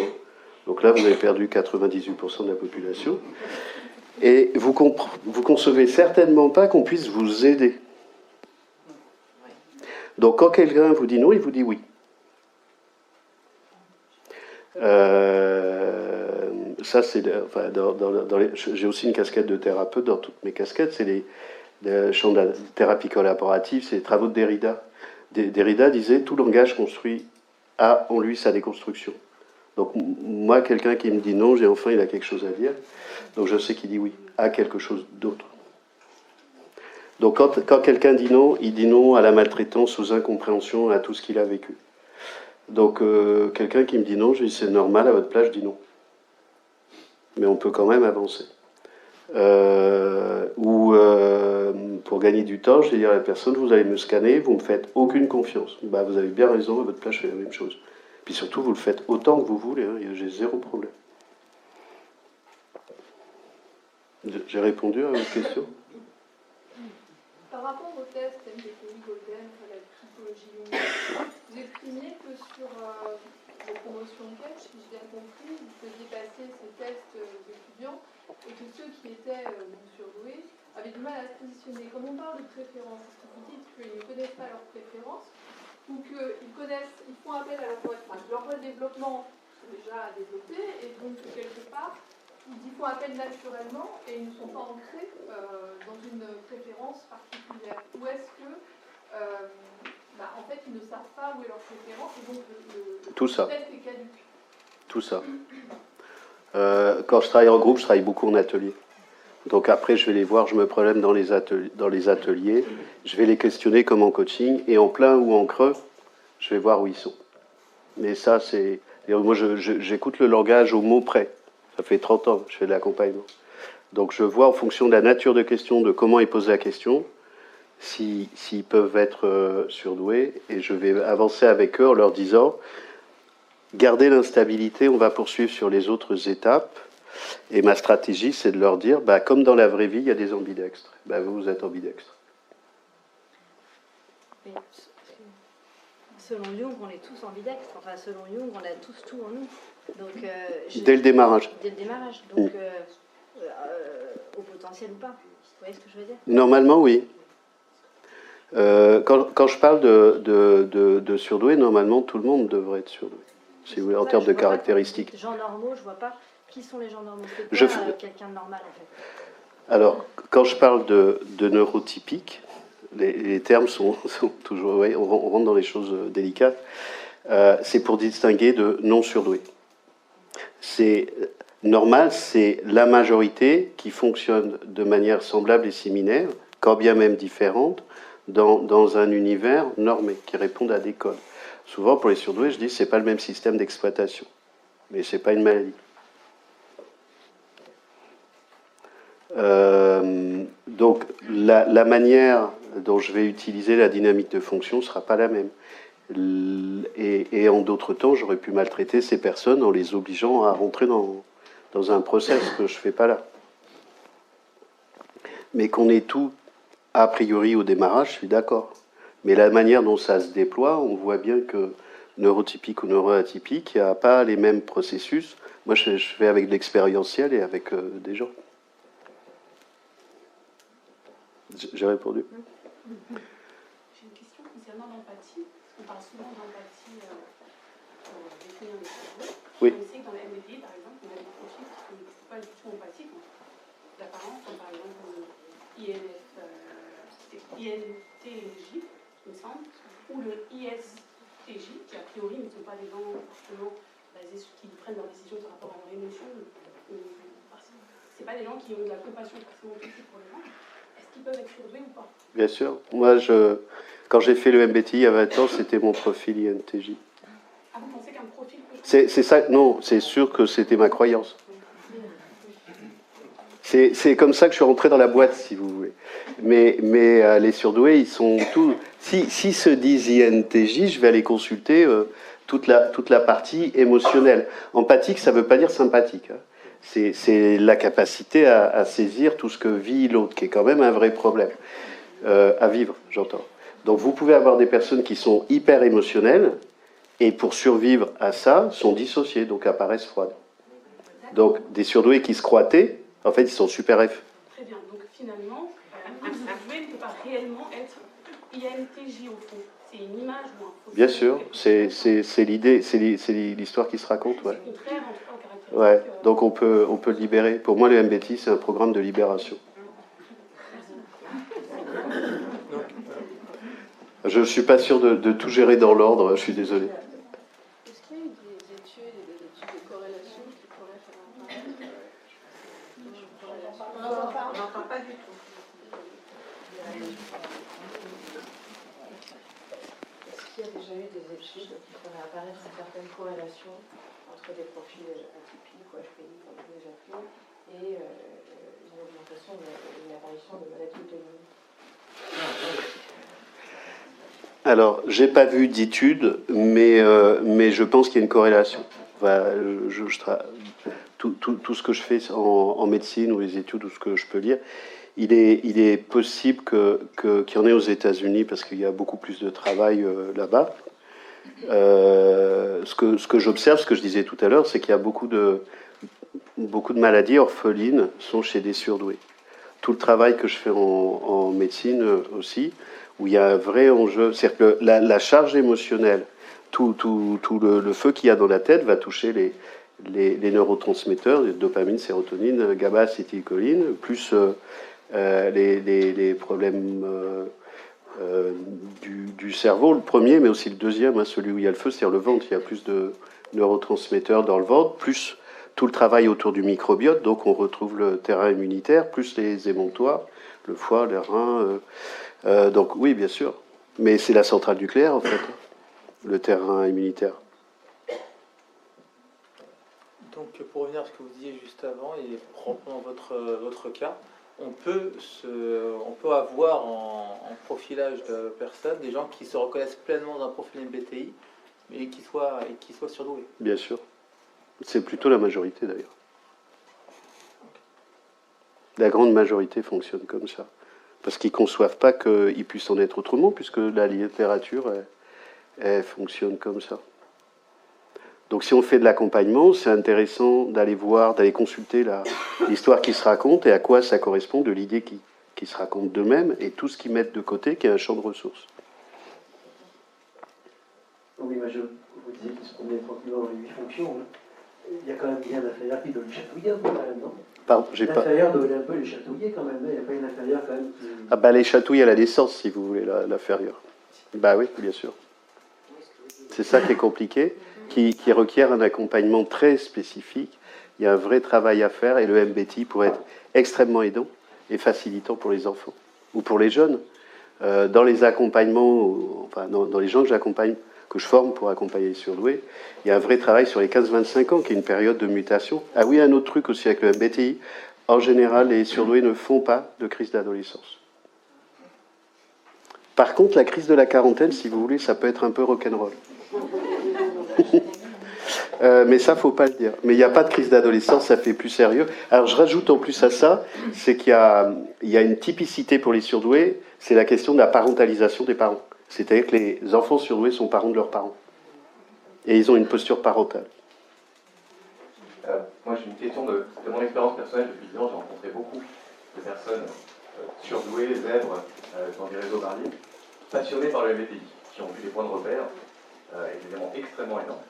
Donc là, vous avez perdu 98% de la population. Et vous concevez certainement pas qu'on puisse vous aider. Donc quand quelqu'un vous dit non, il vous dit oui. Ça, c'est... Enfin, j'ai aussi une casquette de thérapeute dans toutes mes casquettes. C'est les champs de thérapie collaborative, c'est les travaux de Derrida. Derrida disait « Tout langage construit a en lui sa déconstruction. Donc moi, quelqu'un qui me dit non, il a quelque chose à dire. Donc je sais qu'il dit oui, à quelque chose d'autre. Donc quand quelqu'un dit non, il dit non à la maltraitance, aux incompréhensions, à tout ce qu'il a vécu. Donc quelqu'un qui me dit non, je dis c'est normal, à votre place, je dis non. Mais on peut quand même avancer. Pour gagner du temps, je vais dire à la personne, vous allez me scanner, vous ne me faites aucune confiance. Bah, vous avez bien raison, à votre place, je fais la même chose. Puis surtout, vous le faites autant que vous voulez, hein, j'ai zéro problème. J'ai répondu à votre question? Par rapport au test MBTI Golden, la psychologie humaine, vous exprimiez que sur vos promotions de catch, si j'ai bien compris, vous faisiez passer ces tests aux étudiants et que ceux qui étaient surdoués avaient du mal à se positionner. Comme on parle de préférence, est-ce que vous dites qu'ils ne connaissent pas leurs préférences ou qu'ils font appel à leur voie de développement déjà développée et donc quelque part ils font appel naturellement et ils ne sont pas ancrés dans une préférence particulière? Ou est-ce que en fait ils ne savent pas où est leur préférence et donc Tout ça. test est caduque? Tout ça. Quand je travaille en groupe, je travaille beaucoup en atelier. Donc après, je vais les voir, je me promène dans les ateliers, je vais les questionner comme en coaching, et en plein ou en creux, je vais voir où ils sont. Mais ça, c'est... Moi, j'écoute le langage au mot près. Ça fait 30 ans que je fais de l'accompagnement. Donc je vois en fonction de la nature de question, de comment ils posent la question, s'ils peuvent être surdoués, et je vais avancer avec eux en leur disant, gardez l'instabilité, on va poursuivre sur les autres étapes. Et ma stratégie, c'est de leur dire, comme dans la vraie vie, il y a des ambidextres. Vous êtes ambidextres. Mais, selon Jung, on est tous ambidextres. Enfin, selon Jung, on a tous tout en nous. Donc, dès le démarrage. Dès le démarrage. Donc, au potentiel ou pas. Vous voyez ce que je veux dire? Normalement, oui. Quand je parle de surdoué, normalement, tout le monde devrait être surdoué. Si vous voulez, en termes de caractéristiques. Les gens normaux, je vois pas. Qui sont les gens normaux? C'est pas quelqu'un de normal, en fait. Alors, quand je parle de neurotypique, les termes sont toujours... Oui, on rentre dans les choses délicates. C'est pour distinguer de non-surdoué. C'est normal, c'est la majorité qui fonctionne de manière semblable et similaire, quand bien même différente, dans un univers normé, qui répondent à des codes. Souvent, pour les surdoués, je dis que ce n'est pas le même système d'exploitation. Mais ce n'est pas une maladie. Donc la manière dont je vais utiliser la dynamique de fonction ne sera pas la même. Et en d'autres temps, j'aurais pu maltraiter ces personnes en les obligeant à rentrer dans un process que je ne fais pas là. Mais qu'on ait tout a priori au démarrage, je suis d'accord. Mais la manière dont ça se déploie, on voit bien que neurotypique ou neuroatypique, il n'y a pas les mêmes processus. Moi, je fais avec de l'expérientiel et avec des gens. J'ai répondu. J'ai une question concernant l'empathie. On parle souvent d'empathie pour définir les cerveaux. Oui. On sait que dans la MBTI, par exemple, on a des profils qui ne sont pas du tout empathiques d'apparence, comme par exemple INTJ, il me semble, ou le ISTJ, qui a priori ne sont pas des gens forcément basés sur qui prennent leurs décisions par rapport à leurs émotions. C'est pas des gens qui ont de la compassion forcément pour les gens. Qui peuvent être surdoués ou pas? Bien sûr. Moi, quand j'ai fait le MBTI il y a 20 ans, c'était mon profil INTJ. Ah, vous pensez qu'un profil peut... C'est ça, non, c'est sûr que c'était ma croyance. C'est comme ça que je suis rentré dans la boîte, si vous voulez. Mais les surdoués, ils sont tous... S'ils se disent INTJ, je vais aller consulter toute la partie émotionnelle. Empathique, ça ne veut pas dire sympathique. Hein. C'est la capacité à saisir tout ce que vit l'autre, qui est quand même un vrai problème. À vivre, j'entends. Donc vous pouvez avoir des personnes qui sont hyper émotionnelles, et pour survivre à ça, sont dissociées, donc apparaissent froides. Donc des surdoués qui se croient en fait, ils sont super F. Très bien, donc finalement, vous pouvez ne peut pas réellement être INTJ au fond. C'est une image ou un faux. Bien sûr, c'est l'idée, c'est l'histoire qui se raconte, ouais. C'est contraire en tout cas au caractère. Ouais, donc on peut le libérer. Pour moi, le MBTI, c'est un programme de libération. Je ne suis pas sûr de tout gérer dans l'ordre, je suis désolé. Est-ce qu'il y a eu des études et des études de corrélation qui pourraient faire apparaître On n'entend pas du tout. Est-ce qu'il y a déjà eu des études qui feraient apparaître certaines corrélations entre des profils atypiques ou HPI, comme vous les appelez, et une augmentation, une apparition de maladies auto-immunes? Alors, j'ai pas vu d'études, mais je pense qu'il y a une corrélation. Enfin, tout ce que je fais en médecine ou les études ou ce que je peux lire, il est possible qu'il y en ait aux États-Unis parce qu'il y a beaucoup plus de travail là-bas. Ce que j'observe, ce que je disais tout à l'heure, c'est qu'il y a beaucoup de maladies orphelines sont chez des surdoués. Tout le travail que je fais en médecine aussi, où il y a un vrai enjeu, c'est-à-dire que la charge émotionnelle, tout le feu qu'il y a dans la tête va toucher les neurotransmetteurs, les dopamine, sérotonine, GABA, acétylcholine, plus les problèmes du cerveau, le premier, mais aussi le deuxième, hein, celui où il y a le feu, c'est-à-dire le ventre, il y a plus de neurotransmetteurs dans le ventre, plus tout le travail autour du microbiote, donc on retrouve le terrain immunitaire, plus les émontoires, le foie, les reins. Donc oui, bien sûr. Mais c'est la centrale nucléaire, en fait, le terrain immunitaire. Donc pour revenir à ce que vous disiez juste avant, et pour reprendre votre cas, on peut avoir en profilage de personnes des gens qui se reconnaissent pleinement dans un profil MBTI, mais qui soient surdoués. Bien sûr. C'est plutôt la majorité, d'ailleurs. La grande majorité fonctionne comme ça. Parce qu'ils ne conçoivent pas qu'il puisse en être autrement, puisque la littérature, elle fonctionne comme ça. Donc si on fait de l'accompagnement, c'est intéressant d'aller consulter l'histoire qui se raconte et à quoi ça correspond de l'idée qui se raconte d'eux-mêmes et tout ce qu'ils mettent de côté, qui est un champ de ressources. Oui, moi vous disiez qu'il se promenait tranquillement dans les 8 fonctions. Hein. Il y a quand même bien l'inférieur qui doit le chatouiller, quand même, non? Pardon, l'inférieur doit un peu les chatouiller quand même, il n'y a pas une inférieure quand même qui... Ah bah les chatouilles à la naissance, si vous voulez, l'inférieur. Bah oui, bien sûr. C'est ça qui est compliqué, qui requiert un accompagnement très spécifique. Il y a un vrai travail à faire et le MBTI pourrait être extrêmement aidant et facilitant pour les enfants ou pour les jeunes. Dans les accompagnements, enfin dans les gens que j'accompagne, que je forme pour accompagner les surdoués, il y a un vrai travail sur les 15-25 ans, qui est une période de mutation. Ah oui, un autre truc aussi avec le MBTI, en général, les surdoués ne font pas de crise d'adolescence. Par contre, la crise de la quarantaine, si vous voulez, ça peut être un peu rock'n'roll. Mais ça, faut pas le dire. Mais il n'y a pas de crise d'adolescence, ça fait plus sérieux. Alors, je rajoute en plus à ça, c'est qu'il y a une typicité pour les surdoués, c'est la question de la parentalisation des parents. C'est-à-dire que les enfants surdoués sont parents de leurs parents. Et ils ont une posture parentale. Moi, j'ai une question de mon expérience personnelle. Depuis 10 ans, j'ai rencontré beaucoup de personnes surdouées, zèbres, dans des réseaux variés, passionnées par le MBTI, qui ont vu des points de repère, et des éléments extrêmement énormes.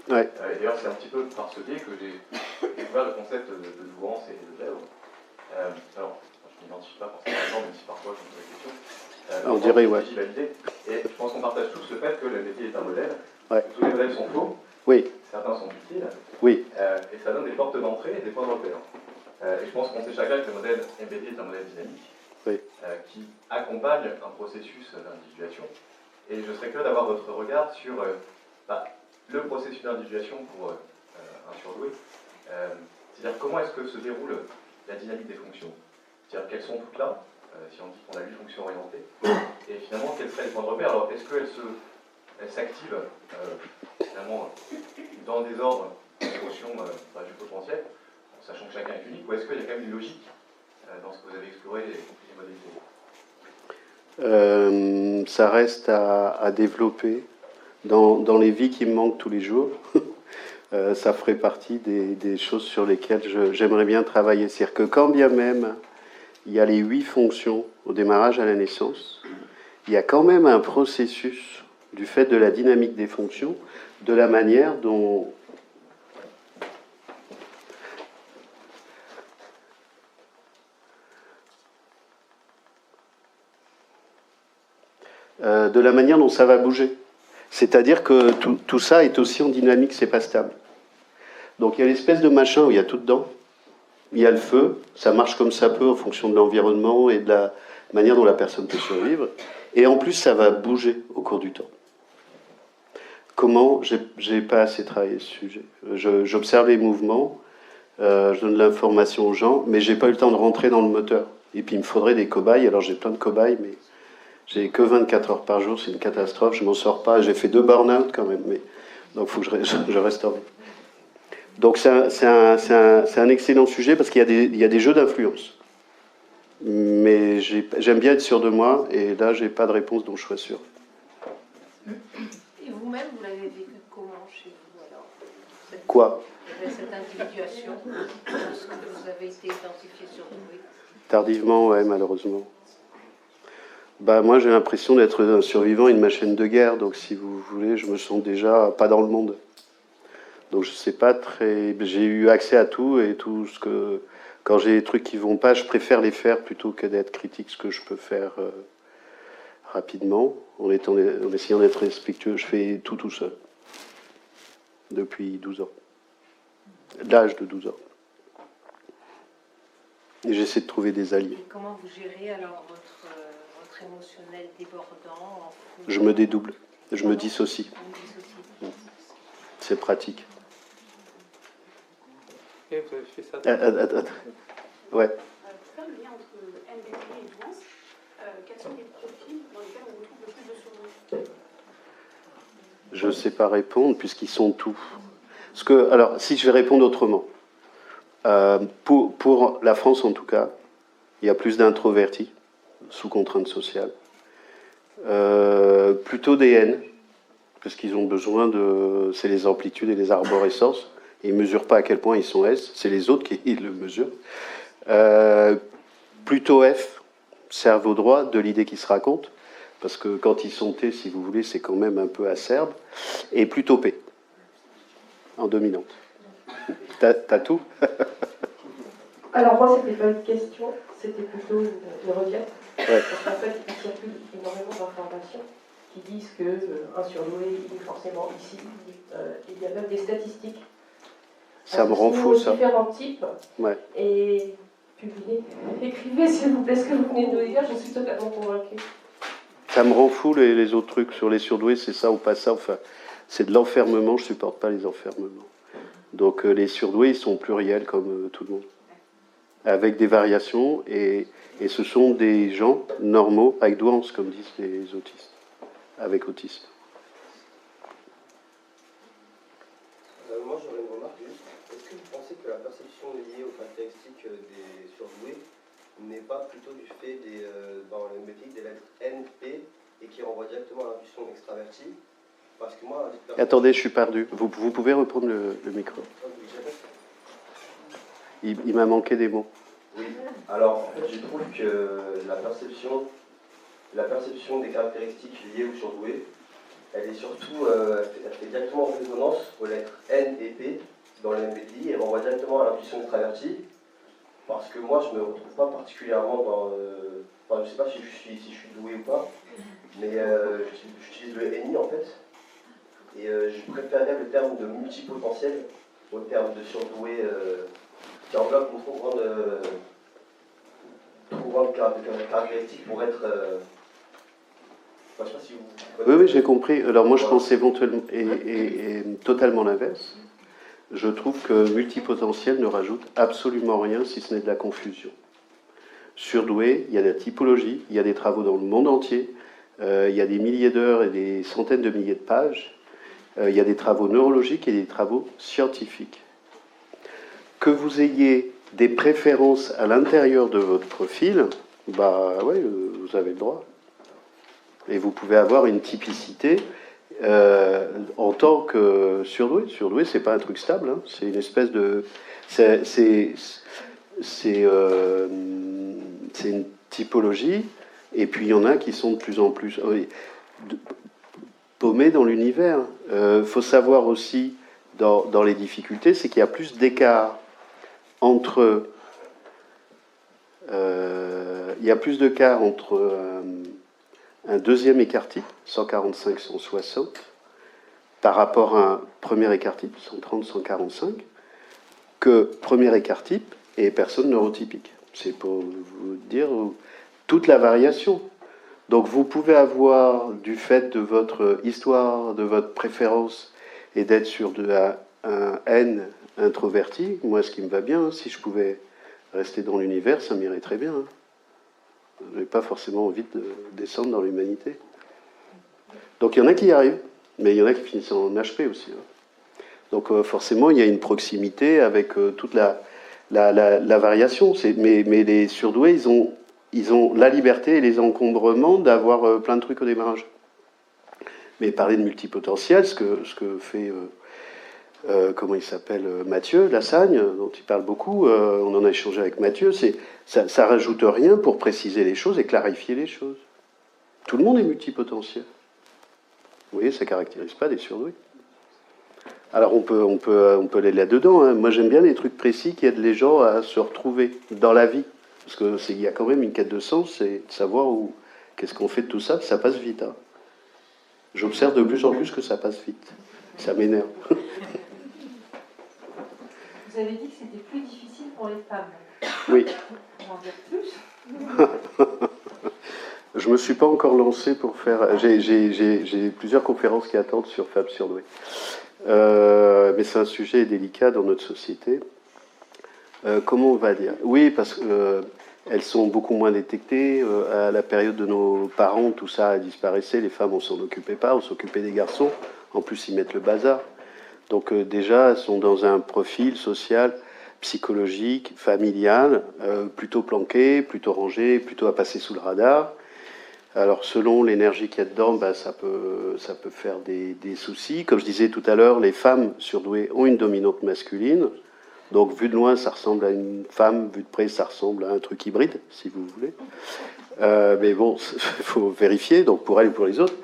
Ouais. Et d'ailleurs, c'est un petit peu par ce biais que j'ai découvert le concept de douance et de zèbre. Alors, je ne m'identifie pas forcément, même si parfois je me pose la question. On dirait, ouais. Et je pense qu'on partage tous le fait que le MBTI est un modèle. Ouais. Tous les modèles sont faux. Oui. Certains sont utiles. Oui. Et ça donne des portes d'entrée et des points de repère. Et je pense qu'on sait chacun que le modèle MBTI est un modèle dynamique. Oui. Qui accompagne un processus d'individuation. Et je serais curieux d'avoir votre regard sur le processus d'individuation pour un surdoué. C'est-à-dire comment est-ce que se déroule la dynamique des fonctions. C'est-à-dire qu'elles sont toutes là, si on dit qu'on a 8 fonctions orientées, et finalement quels seraient les points de repère. Alors est-ce qu'elles s'activent finalement dans des ordres en fonction du potentiel, en sachant que chacun est unique, ou est-ce qu'il y a quand même une logique dans ce que vous avez exploré les modalités? Ça reste à développer dans les vies qui me manquent tous les jours. Ça ferait partie des choses sur lesquelles j'aimerais bien travailler. C'est-à-dire que quand bien même il y a les 8 fonctions au démarrage à la naissance, il y a quand même un processus du fait de la dynamique des fonctions, de la manière dont ça va bouger. C'est-à-dire que tout ça est aussi en dynamique, c'est pas stable. Donc il y a l'espèce de machin où il y a tout dedans. Il y a le feu, ça marche comme ça peut en fonction de l'environnement et de la manière dont la personne peut survivre. Et en plus, ça va bouger au cours du temps. Comment? J'ai pas assez travaillé ce sujet. J'observe les mouvements, je donne de l'information aux gens, mais j'ai pas eu le temps de rentrer dans le moteur. Et puis il me faudrait des cobayes. Alors j'ai plein de cobayes, mais j'ai que 24 heures par jour, c'est une catastrophe. Je m'en sors pas. J'ai fait 2 burn-out quand même, mais donc il faut que je restaure. Donc c'est un excellent sujet parce qu'il y a des jeux d'influence. Mais j'aime bien être sûr de moi, et là, j'ai pas de réponse dont je sois sûr. Et vous-même, vous l'avez vécu comment chez vous alors? Quoi? Cette individuation, lorsque vous avez été identifié surdoué? Tardivement, ouais, malheureusement. Bah, moi, j'ai l'impression d'être un survivant à une machine de guerre, donc si vous voulez, je me sens déjà pas dans le monde. Donc je sais pas très... J'ai eu accès à tout, et tout ce que... Quand j'ai des trucs qui vont pas, je préfère les faire plutôt que d'être critique ce que je peux faire rapidement, en essayant d'être respectueux. Je fais tout seul, depuis 12 ans. L'âge de 12 ans. Et j'essaie de trouver des alliés. Et comment vous gérez alors votre émotionnel débordant? Je me dédouble, je me dissocie. C'est pratique. Et vous avez fait ça. Ouais. Pour faire le lien entre MBTI et douance, quels sont les profils dans lesquels on retrouve le plus de surdoués? Je ne sais pas répondre puisqu'ils sont tous. Parce que, alors, si je vais répondre autrement, pour la France en tout cas, il y a plus d'introvertis sous contrainte sociale, plutôt des N, parce qu'ils ont besoin de... C'est les amplitudes et les arborescences. Ils ne mesurent pas à quel point ils sont S, c'est les autres qui le mesurent. Plutôt F, cerveau droit, de l'idée qui se raconte, parce que quand ils sont T, si vous voulez, c'est quand même un peu acerbe. Et plutôt P, en dominante. T'as tout? Alors moi, c'était pas une question, c'était plutôt une requête. Ouais. Parce qu'en fait, il circule énormément d'informations qui disent qu'un surdoué, il est forcément ici. Il y a même des statistiques. Ça me rend fou, ça. Différents types. Ouais. Et publiez, écrivez s'il vous plaît ce que vous venez de nous dire, je suis totalement convaincue. Ça me rend fou les autres trucs sur les surdoués, c'est ça ou pas ça. Enfin, c'est de l'enfermement, je supporte pas les enfermements. Donc les surdoués, ils sont pluriels comme tout le monde, avec des variations, et ce sont des gens normaux avec douance, comme disent les autistes, avec autisme. Moi, j'aurais une remarque juste. Est-ce que vous pensez que la perception liée aux caractéristiques des surdoués n'est pas plutôt du fait dans le métier des lettres N, P, et qui renvoie directement à l'intuition extravertie? Parce que moi... Attendez, je suis perdu. Vous pouvez reprendre le micro. Il m'a manqué des mots. Oui. Alors, en fait, je trouve que la perception des caractéristiques liées aux surdoués, elle est surtout, elle fait directement résonance aux lettres N et P dans le MBTI, et elle renvoie directement à l'intuition extravertie, parce que moi je me retrouve pas particulièrement dans... Enfin, je sais pas si je suis doué ou pas, mais j'utilise le NI en fait, et je préférerais le terme de multipotentiel au terme de surdoué, qui englobe une trop grande caractéristique pour être... je sais pas si vous... Oui, j'ai compris. Alors moi, je pense éventuellement et totalement l'inverse. Je trouve que multipotentiel ne rajoute absolument rien, si ce n'est de la confusion. Surdoué, il y a de la typologie, il y a des travaux dans le monde entier, il y a des milliers d'heures et des centaines de milliers de pages, il y a des travaux neurologiques et des travaux scientifiques. Que vous ayez des préférences à l'intérieur de votre profil, bah ouais, vous avez le droit. Et vous pouvez avoir une typicité en tant que surdoué. Surdoué, c'est pas un truc stable, hein. C'est une espèce de... C'est une typologie, et puis il y en a qui sont de plus en plus paumés dans l'univers. Faut savoir aussi, dans les difficultés, c'est qu'il y a plus d'écart entre... il y a plus d'écart entre... un deuxième écartique, 145-160, par rapport à un premier écart type, 130, 145, que premier écart type et personne neurotypique. C'est pour vous dire toute la variation. Donc vous pouvez avoir, du fait de votre histoire, de votre préférence, et d'être sur un N introverti, moi ce qui me va bien, si je pouvais rester dans l'univers, ça m'irait très bien. Je n'ai pas forcément envie de descendre dans l'humanité. Donc il y en a qui y arrivent, mais il y en a qui finissent en HP aussi. Donc forcément, il y a une proximité avec toute la variation. Mais les surdoués, ils ont la liberté et les encombrements d'avoir plein de trucs au démarrage. Mais parler de multipotentiel, ce que fait, comment il s'appelle, Mathieu Lassagne, dont il parle beaucoup, on en a échangé avec Mathieu, ça rajoute rien pour préciser les choses et clarifier les choses. Tout le monde est multipotentiel. Vous voyez, ça ne caractérise pas des surdoués. Alors on peut aller là-dedans. Hein. Moi j'aime bien les trucs précis qui aident les gens à se retrouver dans la vie. Parce qu'il y a quand même une quête de sens, c'est de savoir qu'est-ce qu'on fait de tout ça. Ça passe vite. Hein. J'observe de plus en plus que ça passe vite. Ça m'énerve. Vous avez dit que c'était plus difficile pour les femmes. Oui. On va en dire plus. Je ne me suis pas encore lancé pour faire... J'ai plusieurs conférences qui attendent sur femmes surdouées. Mais c'est un sujet délicat dans notre société. Comment on va dire? Oui, parce qu'elles sont beaucoup moins détectées. À la période de nos parents, tout ça disparaissait. Les femmes, on ne s'en occupait pas. On s'occupait des garçons. En plus, ils mettent le bazar. Donc déjà, elles sont dans un profil social, psychologique, familial, plutôt planqué, plutôt rangé, plutôt à passer sous le radar. Alors, selon l'énergie qu'il y a dedans, ben, ça peut faire des soucis. Comme je disais tout à l'heure, les femmes surdouées ont une dominante masculine. Donc, vu de loin, ça ressemble à une femme. Vu de près, ça ressemble à un truc hybride, si vous voulez. Mais bon, il faut vérifier, donc pour elles et pour les autres.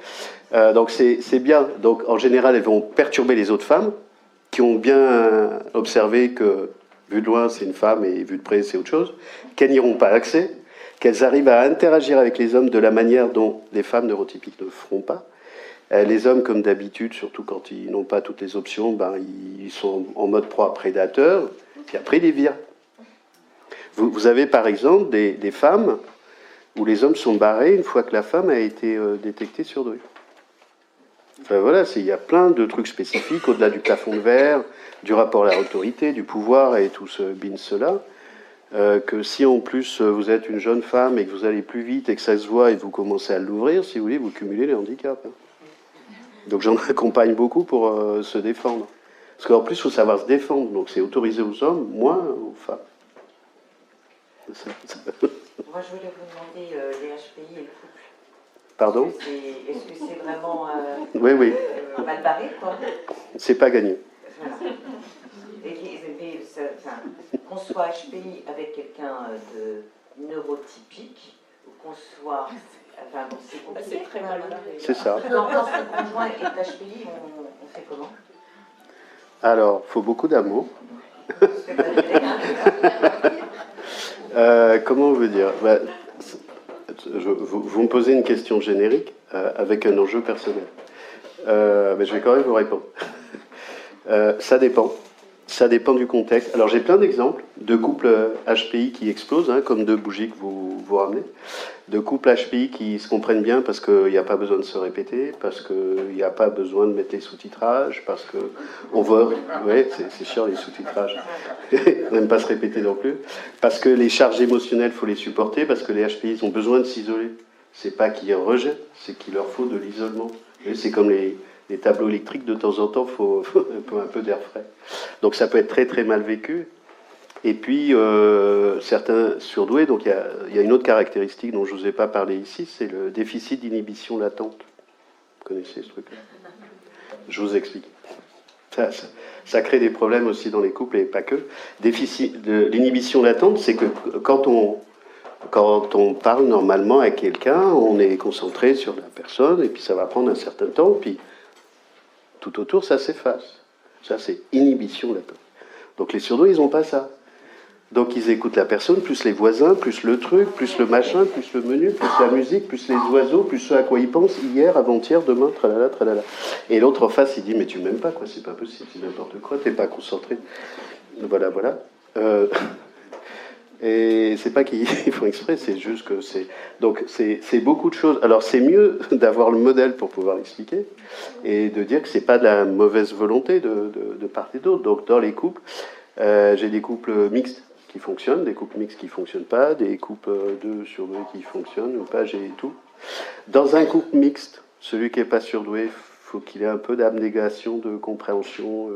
Donc, c'est bien. Donc, en général, elles vont perturber les autres femmes qui ont bien observé que, vu de loin, c'est une femme et vu de près, c'est autre chose. Qu'elles n'iront pas accès. Qu'elles arrivent à interagir avec les hommes de la manière dont les femmes neurotypiques ne feront pas. Les hommes, comme d'habitude, surtout quand ils n'ont pas toutes les options, ben, ils sont en mode proie prédateur, puis après ils les virent. Vous avez par exemple des femmes où les hommes sont barrés une fois que la femme a été détectée surdouée. Enfin, voilà, il y a plein de trucs spécifiques, au-delà du plafond de verre, du rapport à l'autorité, du pouvoir et tout ce bins-là. Que si en plus vous êtes une jeune femme et que vous allez plus vite et que ça se voit et que vous commencez à l'ouvrir, si vous voulez, vous cumulez les handicaps. Donc j'en accompagne beaucoup pour se défendre. Parce qu'en plus, il faut savoir se défendre. Donc c'est autorisé aux hommes, moins aux femmes. Moi, je voulais vous demander les HPI et le couple. Pardon? Est-ce que c'est vraiment oui. Mal barré, quoi? C'est pas gagné. Voilà. Qu'on soit HPI avec quelqu'un de neurotypique, ou qu'on soit... Enfin, bon, c'est compliqué. C'est très mal. C'est ça. Quand son conjoint est HPI, on fait comment? Alors, il faut beaucoup d'amour. Comment on veut dire? Vous me posez une question générique avec un enjeu personnel. Mais je vais quand même vous répondre. Ça dépend. Ça dépend du contexte. Alors j'ai plein d'exemples de couples HPI qui explosent, hein, comme deux bougies que vous ramenez. De couples HPI qui se comprennent bien parce qu'il n'y a pas besoin de se répéter, parce qu'il n'y a pas besoin de mettre les sous-titrages, parce qu'on veut... Oui, c'est chiant les sous-titrages. On n'aime pas se répéter non plus. Parce que les charges émotionnelles, il faut les supporter, parce que les HPI ont besoin de s'isoler. C'est pas qu'ils rejettent, c'est qu'il leur faut de l'isolement. C'est comme les tableaux électriques, de temps en temps, il faut un peu d'air frais. Donc ça peut être très très mal vécu. Et puis, certains surdoués, donc il y a une autre caractéristique dont je ne vous ai pas parlé ici, c'est le déficit d'inhibition latente. Vous connaissez ce truc-là? Je vous explique. Ça crée des problèmes aussi dans les couples et pas que. Déficit de l'inhibition latente, c'est que quand on parle normalement à quelqu'un, on est concentré sur la personne, et puis ça va prendre un certain temps, puis tout autour, ça s'efface. Ça, c'est inhibition latente. Donc les surdoués, ils n'ont pas ça. Donc ils écoutent la personne, plus les voisins, plus le truc, plus le machin, plus le menu, plus la musique, plus les oiseaux, plus ce à quoi ils pensent hier, avant-hier, demain, tralala, tralala. Et l'autre en face, il dit, mais tu m'aimes pas, quoi, c'est pas possible, c'est n'importe quoi, t'es pas concentré. Voilà, voilà. Et c'est pas qu'ils font exprès, c'est juste que c'est... Donc c'est beaucoup de choses. Alors c'est mieux d'avoir le modèle pour pouvoir expliquer et de dire que c'est pas de la mauvaise volonté de part et d'autre. Donc dans les couples, j'ai des couples mixtes qui fonctionnent, des couples mixtes qui fonctionnent pas, des couples 2 sur 2 qui fonctionnent ou pas, j'ai tout. Dans un couple mixte, celui qui est pas surdoué, faut qu'il ait un peu d'abnégation, de compréhension,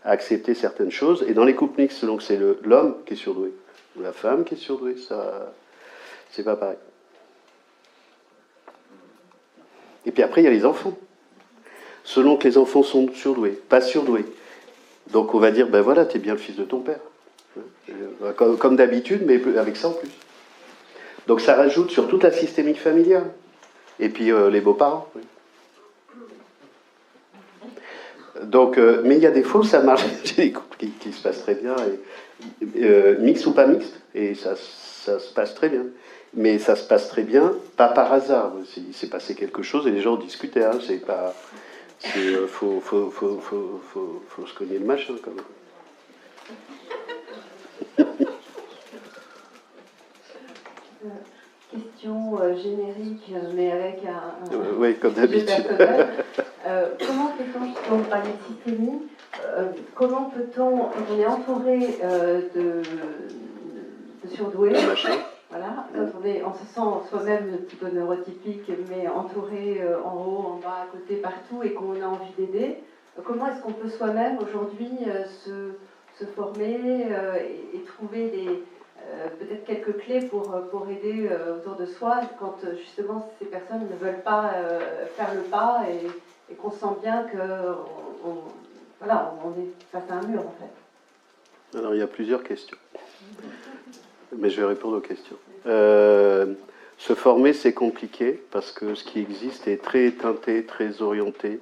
à accepter certaines choses. Et dans les couples mixtes, donc c'est l'homme qui est surdoué ou la femme qui est surdouée, ça, c'est pas pareil. Et puis après, il y a les enfants. Selon que les enfants sont surdoués, pas surdoués. Donc on va dire, ben voilà, t'es bien le fils de ton père. Comme d'habitude, mais avec ça en plus. Donc ça rajoute sur toute la systémique familiale. Et puis les beaux-parents. Oui. Donc, mais il y a des fois où ça marche. J'ai des couples qui se passent très bien, mixte ou pas mixte, et ça se passe très bien. Mais ça se passe très bien, pas par hasard. Il s'est passé quelque chose et les gens discutaient. Hein, c'est pas, faut se cogner le machin quand même. Question générique, mais avec un oui, comme d'habitude. Comment fait-on, justement, vous parlez de systémie, comment peut-on, quand on est entouré de surdoués, voilà, quand on se sent soi-même plutôt neurotypique, mais entouré en haut, en bas, à côté, partout, et qu'on a envie d'aider, comment est-ce qu'on peut soi-même aujourd'hui se former et trouver peut-être quelques clés pour aider autour de soi quand justement ces personnes ne veulent pas faire le pas et qu'on sent bien qu'on est face à un mur en fait. Alors il y a plusieurs questions, mais je vais répondre aux questions. Se former c'est compliqué parce que ce qui existe est très teinté, très orienté.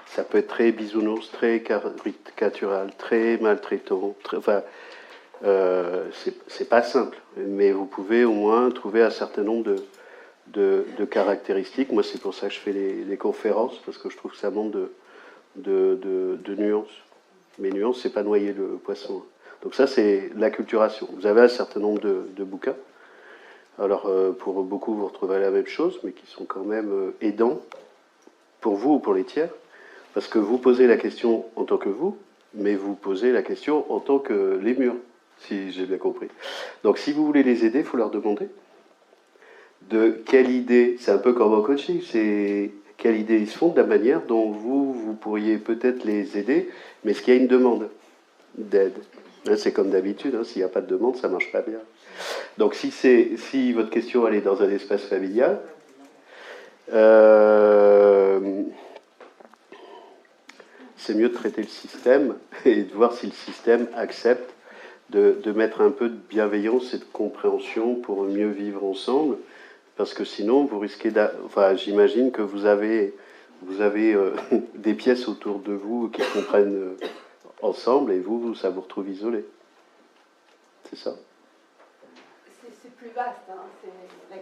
Ça peut être très bisounours, très caricatural, très maltraitant, c'est pas simple, mais vous pouvez au moins trouver un certain nombre de caractéristiques. Moi, c'est pour ça que je fais les conférences, parce que je trouve que ça manque de nuances. Mais nuances, c'est pas noyer le poisson. Donc ça, c'est l'acculturation. Vous avez un certain nombre de bouquins. Alors, pour beaucoup, vous retrouvez la même chose, mais qui sont quand même aidants, pour vous ou pour les tiers, parce que vous posez la question en tant que vous, mais vous posez la question en tant que les murs. Si j'ai bien compris. Donc si vous voulez les aider, il faut leur demander de quelle idée, c'est un peu comme en coaching, c'est quelle idée ils se font de la manière dont vous pourriez peut-être les aider, mais est-ce qu'il y a une demande d'aide? C'est comme d'habitude, hein, s'il n'y a pas de demande, ça ne marche pas bien. Donc si votre question elle est dans un espace familial, c'est mieux de traiter le système et de voir si le système accepte de mettre un peu de bienveillance et de compréhension pour mieux vivre ensemble, parce que sinon vous risquez j'imagine que vous avez des pièces autour de vous qui comprennent ensemble et ça vous retrouve isolé. C'est ça? C'est plus vaste, hein.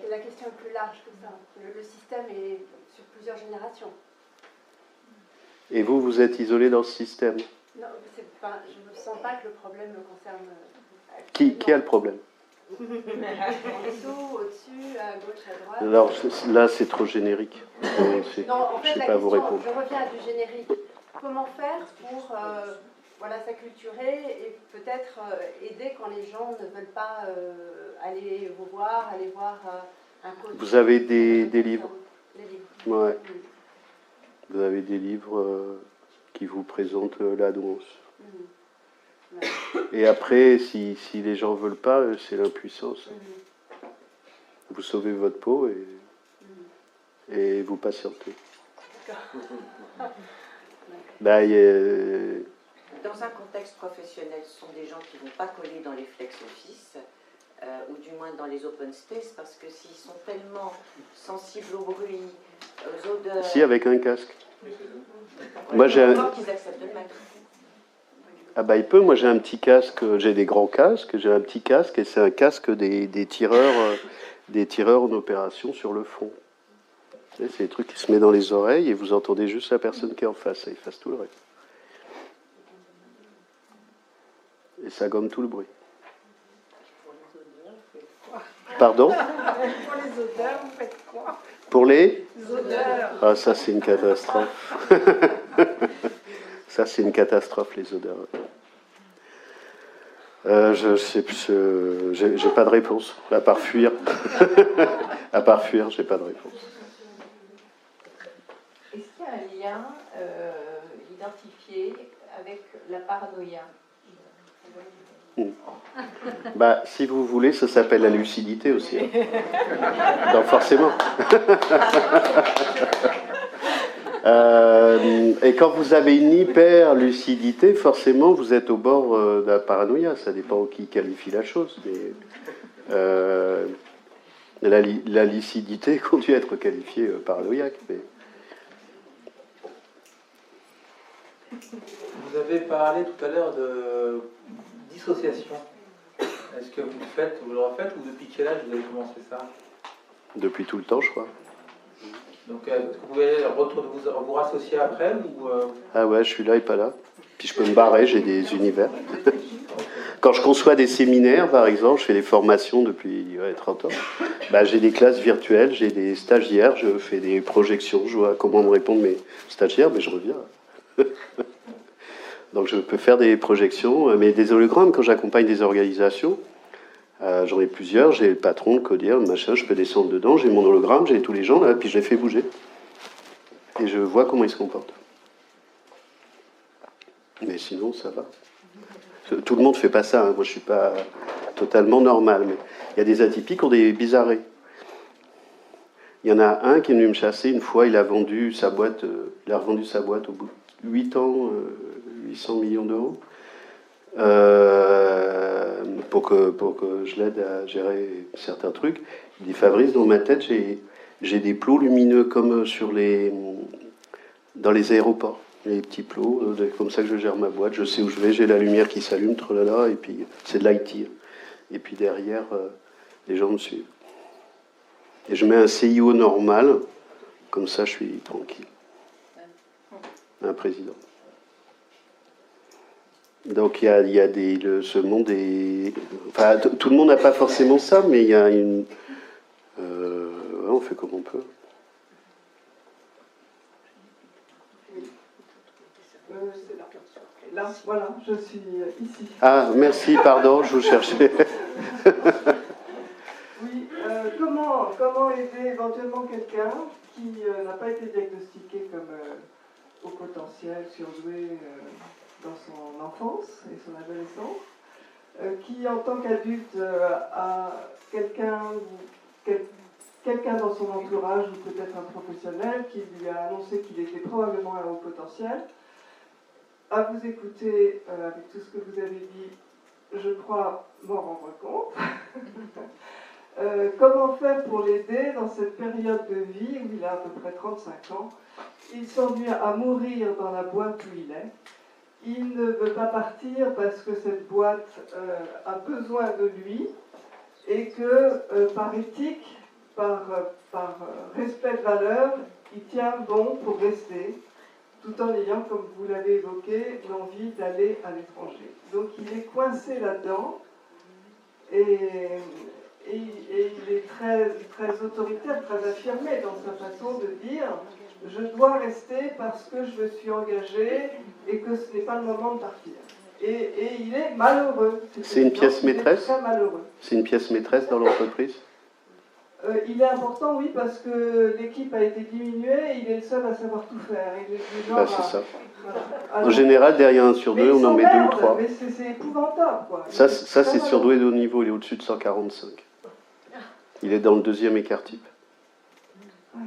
La question est plus large que ça. Le système est sur plusieurs générations. Et vous êtes isolé dans ce système? Non, je ne sens pas que le problème me concerne. Qui a le problème? En dessous, au-dessus, à gauche, à droite. Alors là, c'est trop générique. Non, en fait, je ne sais pas vous répondre. Je reviens à du générique. Comment faire pour s'acculturer et peut-être aider quand les gens ne veulent pas aller vous voir, aller voir un coach? Vous avez des livres? Des livres. Ouais. Vous avez des livres qui vous présentent la douance. Ouais. Et après, si les gens ne veulent pas, c'est l'impuissance. Vous sauvez votre peau et vous patientez. Dans un contexte professionnel, ce sont des gens qui ne vont pas coller dans les flex office, ou du moins dans les open space, parce que s'ils sont tellement sensibles au bruit, aux odeurs... Si, avec un casque. Moi, j'ai qu'ils acceptent de le mettre. Ah bah il peut, moi j'ai un petit casque, j'ai des grands casques, j'ai un petit casque et c'est un casque des tireurs en opération sur le front. C'est des trucs qui se mettent dans les oreilles et vous entendez juste la personne qui est en face, ça efface tout le reste. Et ça gomme tout le bruit. Pardon? Pour les odeurs, vous faites quoi? Pour les odeurs. Ah, ça c'est une catastrophe. Ça c'est une catastrophe, les odeurs. Je sais plus, j'ai pas de réponse, à part fuir. À part fuir, j'ai pas de réponse. Est-ce qu'il y a un lien identifié avec la paranoïa? Bah, si vous voulez, ça s'appelle la lucidité aussi. Hein. Donc forcément. Et quand vous avez une hyper-lucidité, forcément, vous êtes au bord de la paranoïa. Ça dépend qui qualifie la chose. Mais la lucidité conduit à être qualifiée paranoïaque. Mais... Vous avez parlé tout à l'heure de dissociation. Est-ce que vous le refaites ou depuis quel âge vous avez commencé ça? Depuis tout le temps, je crois. Donc, est-ce que vous pouvez vous rassocier après ou Ah ouais, je suis là et pas là. Puis je peux me barrer, j'ai des univers. Quand je conçois des séminaires, par exemple, je fais des formations depuis 30 ans. Bah, j'ai des classes virtuelles, j'ai des stagiaires, je fais des projections, je vois comment me répondent mes stagiaires, mais je reviens. Donc je peux faire des projections, mais des hologrammes, quand j'accompagne des organisations, j'en ai plusieurs, j'ai le patron, le codir, le machin, je peux descendre dedans, j'ai mon hologramme, j'ai tous les gens là, puis je les fais bouger. Et je vois comment ils se comportent. Mais sinon, ça va. Tout le monde ne fait pas ça, hein. Moi je ne suis pas totalement normal, mais il y a des atypiques qui ont des bizarreries. Il y en a un qui est venu me chasser une fois, il a revendu sa boîte au bout de 8 ans, 800 millions d'euros, pour que je l'aide à gérer certains trucs. Il dit, Fabrice, dans ma tête, j'ai des plots lumineux comme dans les aéroports, les petits plots, comme ça que je gère ma boîte, je sais où je vais, j'ai la lumière qui s'allume, tralala, et puis c'est de l'IT. Et puis derrière, les gens me suivent. Et je mets un CIO normal, comme ça je suis tranquille. Un président. Donc il y a ce monde est... Enfin, tout le monde n'a pas forcément ça, mais il y a une... on fait comme on peut. Là, voilà, je suis ici. Ah, merci, pardon, je vous cherchais. Oui, comment aider éventuellement quelqu'un qui n'a pas été diagnostiqué comme au potentiel surdoué dans son enfance et son adolescence, qui en tant qu'adulte a quelqu'un dans son entourage ou peut-être un professionnel qui lui a annoncé qu'il était probablement un haut potentiel. À vous écouter avec tout ce que vous avez dit, je crois m'en rendre compte. Comment faire pour l'aider dans cette période de vie où il a à peu près 35 ans? Il s'ennuie à mourir dans la boîte où il est. Il ne veut pas partir parce que cette boîte a besoin de lui et que par éthique, par respect de valeur, il tient bon pour rester, tout en ayant, comme vous l'avez évoqué, l'envie d'aller à l'étranger. Donc il est coincé là-dedans et il est très, très autoritaire, très affirmé dans sa façon de dire « je dois rester parce que je me suis engagé et que ce n'est pas le moment de partir ». Et il est malheureux. C'est une pièce maîtresse? Très malheureux. C'est une pièce maîtresse dans l'entreprise? Il est important, oui, parce que l'équipe a été diminuée et il est le seul à savoir tout faire. Il est du genre C'est ça. Voilà. En général, derrière un surdoué, on en met 2 ou 3. Mais c'est épouvantable, quoi. Ça c'est surdoué de haut niveau, il est au-dessus de 145. Il est dans le 2e écart type. Ouais.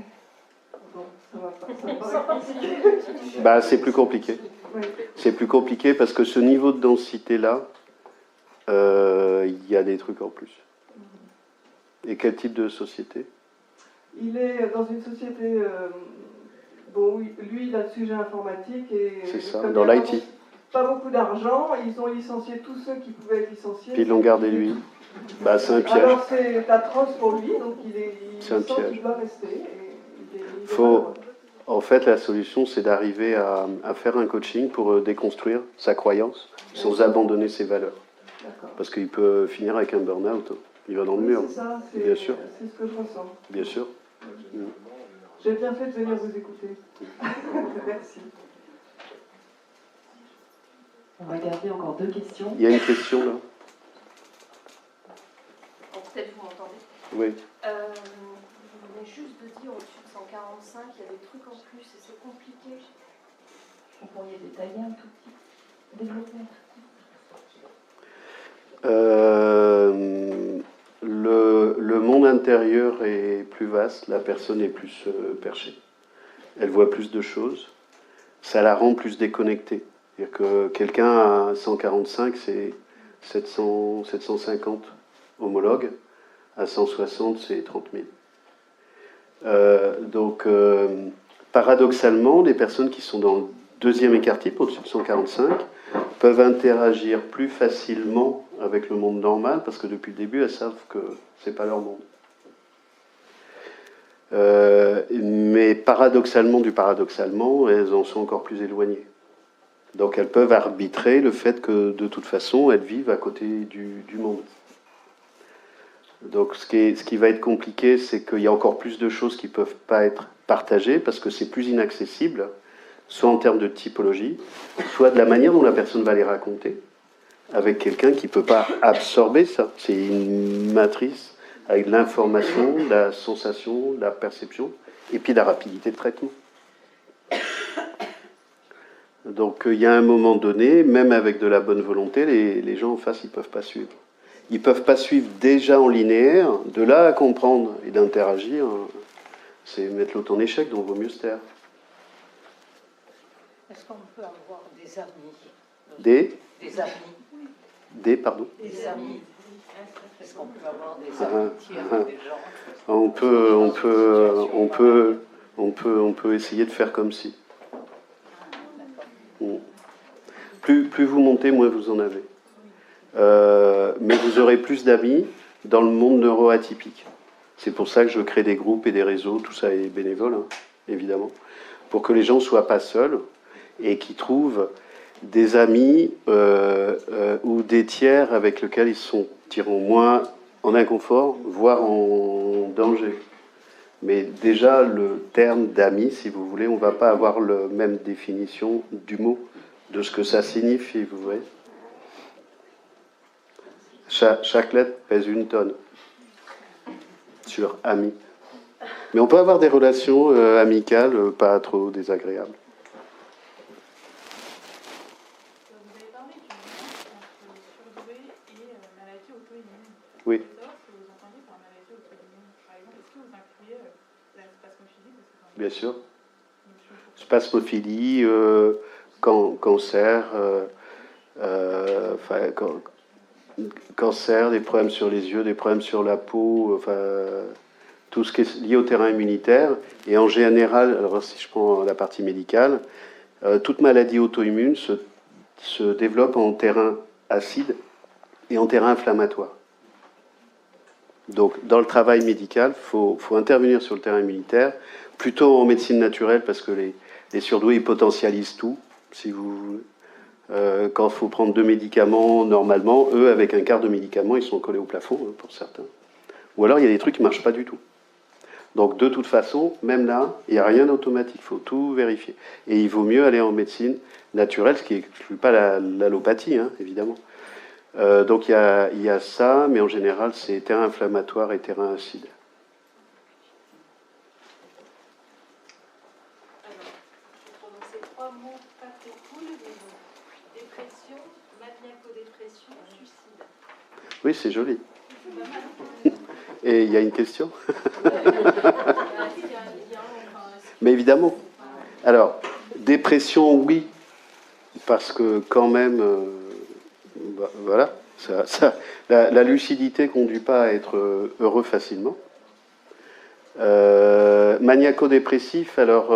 Bon, ça va pas compliqué. Bah, c'est plus compliqué. Oui. C'est plus compliqué parce que ce niveau de densité-là, il y a des trucs en plus. Et quel type de société? Il est dans une société... bon, lui, il a le sujet informatique et... C'est ça, dans l'IT. pas beaucoup d'argent, ils ont licencié tous ceux qui pouvaient être licenciés. Puis ils l'ont gardé lui. Bah, c'est un piège. Alors c'est atroce pour lui, donc il sent qu'il doit rester. En fait, la solution, c'est d'arriver à faire un coaching pour déconstruire sa croyance sans abandonner ses valeurs. Parce qu'il peut finir avec un burn-out. Il va dans le mur. C'est ça, bien sûr. C'est ce que je ressens. Bien sûr. J'ai bien fait de venir vous écouter. Merci. On va garder encore 2 questions. Il y a une question là. Peut-être vous m'entendez. Oui. Vous venez juste de dire au-dessus de 145, il y a des trucs en plus et c'est compliqué. Vous pourriez détailler un tout petit, développer un tout petit. Le monde intérieur est plus vaste, la personne est plus perchée. Elle voit plus de choses, ça la rend plus déconnectée. C'est-à-dire que quelqu'un à 145, c'est 750 homologues, à 160, c'est 30 000. Paradoxalement, les personnes qui sont dans le deuxième écart type, au-dessus de 145, peuvent interagir plus facilement avec le monde normal, parce que depuis le début, elles savent que c'est pas leur monde. Mais paradoxalement, elles en sont encore plus éloignées. Donc elles peuvent arbitrer le fait que, de toute façon, elles vivent à côté du monde. Donc ce qui va être compliqué, c'est qu'il y a encore plus de choses qui ne peuvent pas être partagées, parce que c'est plus inaccessible, soit en termes de typologie, soit de la manière dont la personne va les raconter, avec quelqu'un qui ne peut pas absorber ça. C'est une matrice avec de l'information, de la sensation, de la perception, et puis de la rapidité de traitement. Donc il y a un moment donné, même avec de la bonne volonté, les gens en face, ils ne peuvent pas suivre. Ils ne peuvent pas suivre déjà en linéaire, de là à comprendre et d'interagir, c'est mettre l'autre en échec, donc il vaut mieux se taire. Est-ce qu'on peut avoir des amis? Des amis. Des, pardon? Des amis. Est-ce qu'on peut avoir des amitiés avec des gens? On peut essayer de faire comme si. Plus vous montez, moins vous en avez. Mais vous aurez plus d'amis dans le monde neuroatypique. C'est pour ça que je crée des groupes et des réseaux, tout ça est bénévole, hein, évidemment, pour que les gens ne soient pas seuls et qu'ils trouvent des amis ou des tiers avec lesquels ils se sentiront moins en inconfort, voire en danger. Mais déjà, le terme d'amis, si vous voulez, on ne va pas avoir la même définition du mot, de ce que ça signifie, vous voyez. Chaque lettre pèse 1 tonne sur ami. Mais on peut avoir des relations amicales, pas trop désagréables. Vous avez parlé du lien entre surdoué et maladie auto-immune. Oui. Je voulais savoir ce que vous entendez par maladie auto-immune. Par exemple, est-ce que vous incluez la spasmophilie? Bien sûr. Spasmophilie, cancer, cancer, des problèmes sur les yeux, des problèmes sur la peau, tout ce qui est lié au terrain immunitaire. Et en général, alors si je prends la partie médicale, toute maladie auto-immune se développe en terrain acide et en terrain inflammatoire. Donc, dans le travail médical, faut intervenir sur le terrain immunitaire, plutôt en médecine naturelle, parce que les surdoués, ils potentialisent tout, si vous voulez. Quand il faut prendre 2 médicaments, normalement, eux, avec un quart de médicaments, ils sont collés au plafond, hein, pour certains. Ou alors, il y a des trucs qui ne marchent pas du tout. Donc, de toute façon, même là, il n'y a rien d'automatique, il faut tout vérifier. Et il vaut mieux aller en médecine naturelle, ce qui n'exclut pas l'allopathie, hein, évidemment. Donc, il y a ça, mais en général, c'est terrain inflammatoire et terrain acide. Ces 3 mots pas très cool, dépression, maniaco-dépression, suicide. Oui, c'est joli. Et il y a une question? Mais évidemment. Alors, dépression, oui, parce que quand même, voilà, la lucidité ne conduit pas à être heureux facilement. Maniaco-dépressif, alors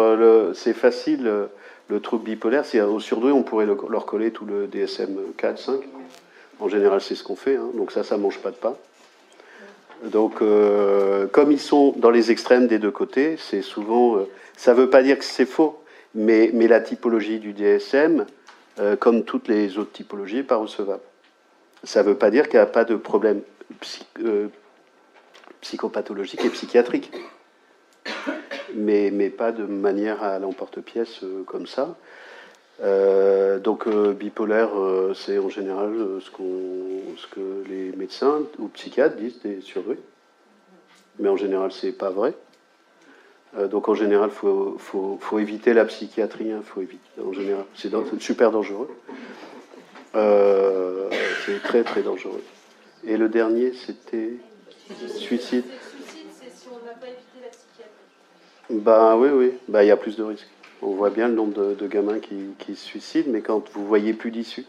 c'est facile. Le trouble bipolaire, c'est au surdoué, on pourrait leur coller tout le DSM 4, 5. En général, c'est ce qu'on fait, hein. Donc ça mange pas de pain. Donc, comme ils sont dans les extrêmes des deux côtés, c'est souvent... ça ne veut pas dire que c'est faux, mais la typologie du DSM, comme toutes les autres typologies, n'est pas recevable. Ça ne veut pas dire qu'il n'y a pas de problème psychopathologique et psychiatrique. Mais pas de manière à l'emporte-pièce comme ça. Donc bipolaire, c'est en général ce que les médecins ou psychiatres disent des surdoués. Mais en général, c'est pas vrai. Donc en général, faut éviter la psychiatrie. Hein, faut éviter. En général, c'est super dangereux. C'est très très dangereux. Et le dernier, c'était suicide. C'est si on n'a pas évité la psychiatrie. Ben oui, ben, il y a plus de risques. On voit bien le nombre de gamins qui se suicident, mais quand vous voyez plus d'issue.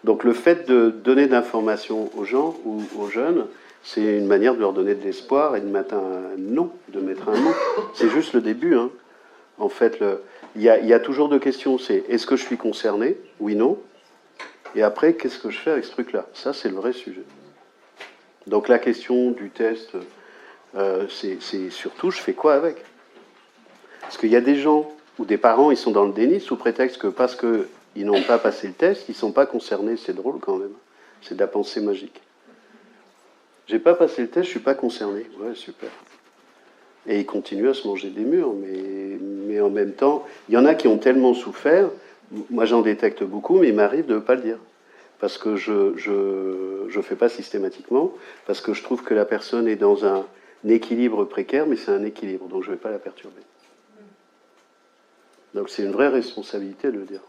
Donc le fait de donner d'informations aux gens ou aux jeunes, c'est une manière de leur donner de l'espoir et de mettre un nom, C'est juste le début. Hein. En fait, il y a toujours deux questions. C'est est-ce que je suis concerné? Oui, non. Et après, qu'est-ce que je fais avec ce truc-là? Ça, c'est le vrai sujet. Donc la question du test, c'est surtout, je fais quoi avec? Parce qu'il y a des gens ou des parents, ils sont dans le déni sous prétexte que parce qu'ils n'ont pas passé le test, ils ne sont pas concernés. C'est drôle quand même. C'est de la pensée magique. J'ai pas passé le test, je suis pas concerné. Ouais, super. Et ils continuent à se manger des murs, mais en même temps, il y en a qui ont tellement souffert. Moi, j'en détecte beaucoup, mais il m'arrive de ne pas le dire. Parce que je fais pas systématiquement, parce que je trouve que la personne est dans un équilibre précaire, mais c'est un équilibre, donc je ne vais pas la perturber. Donc c'est une vraie responsabilité de le dire.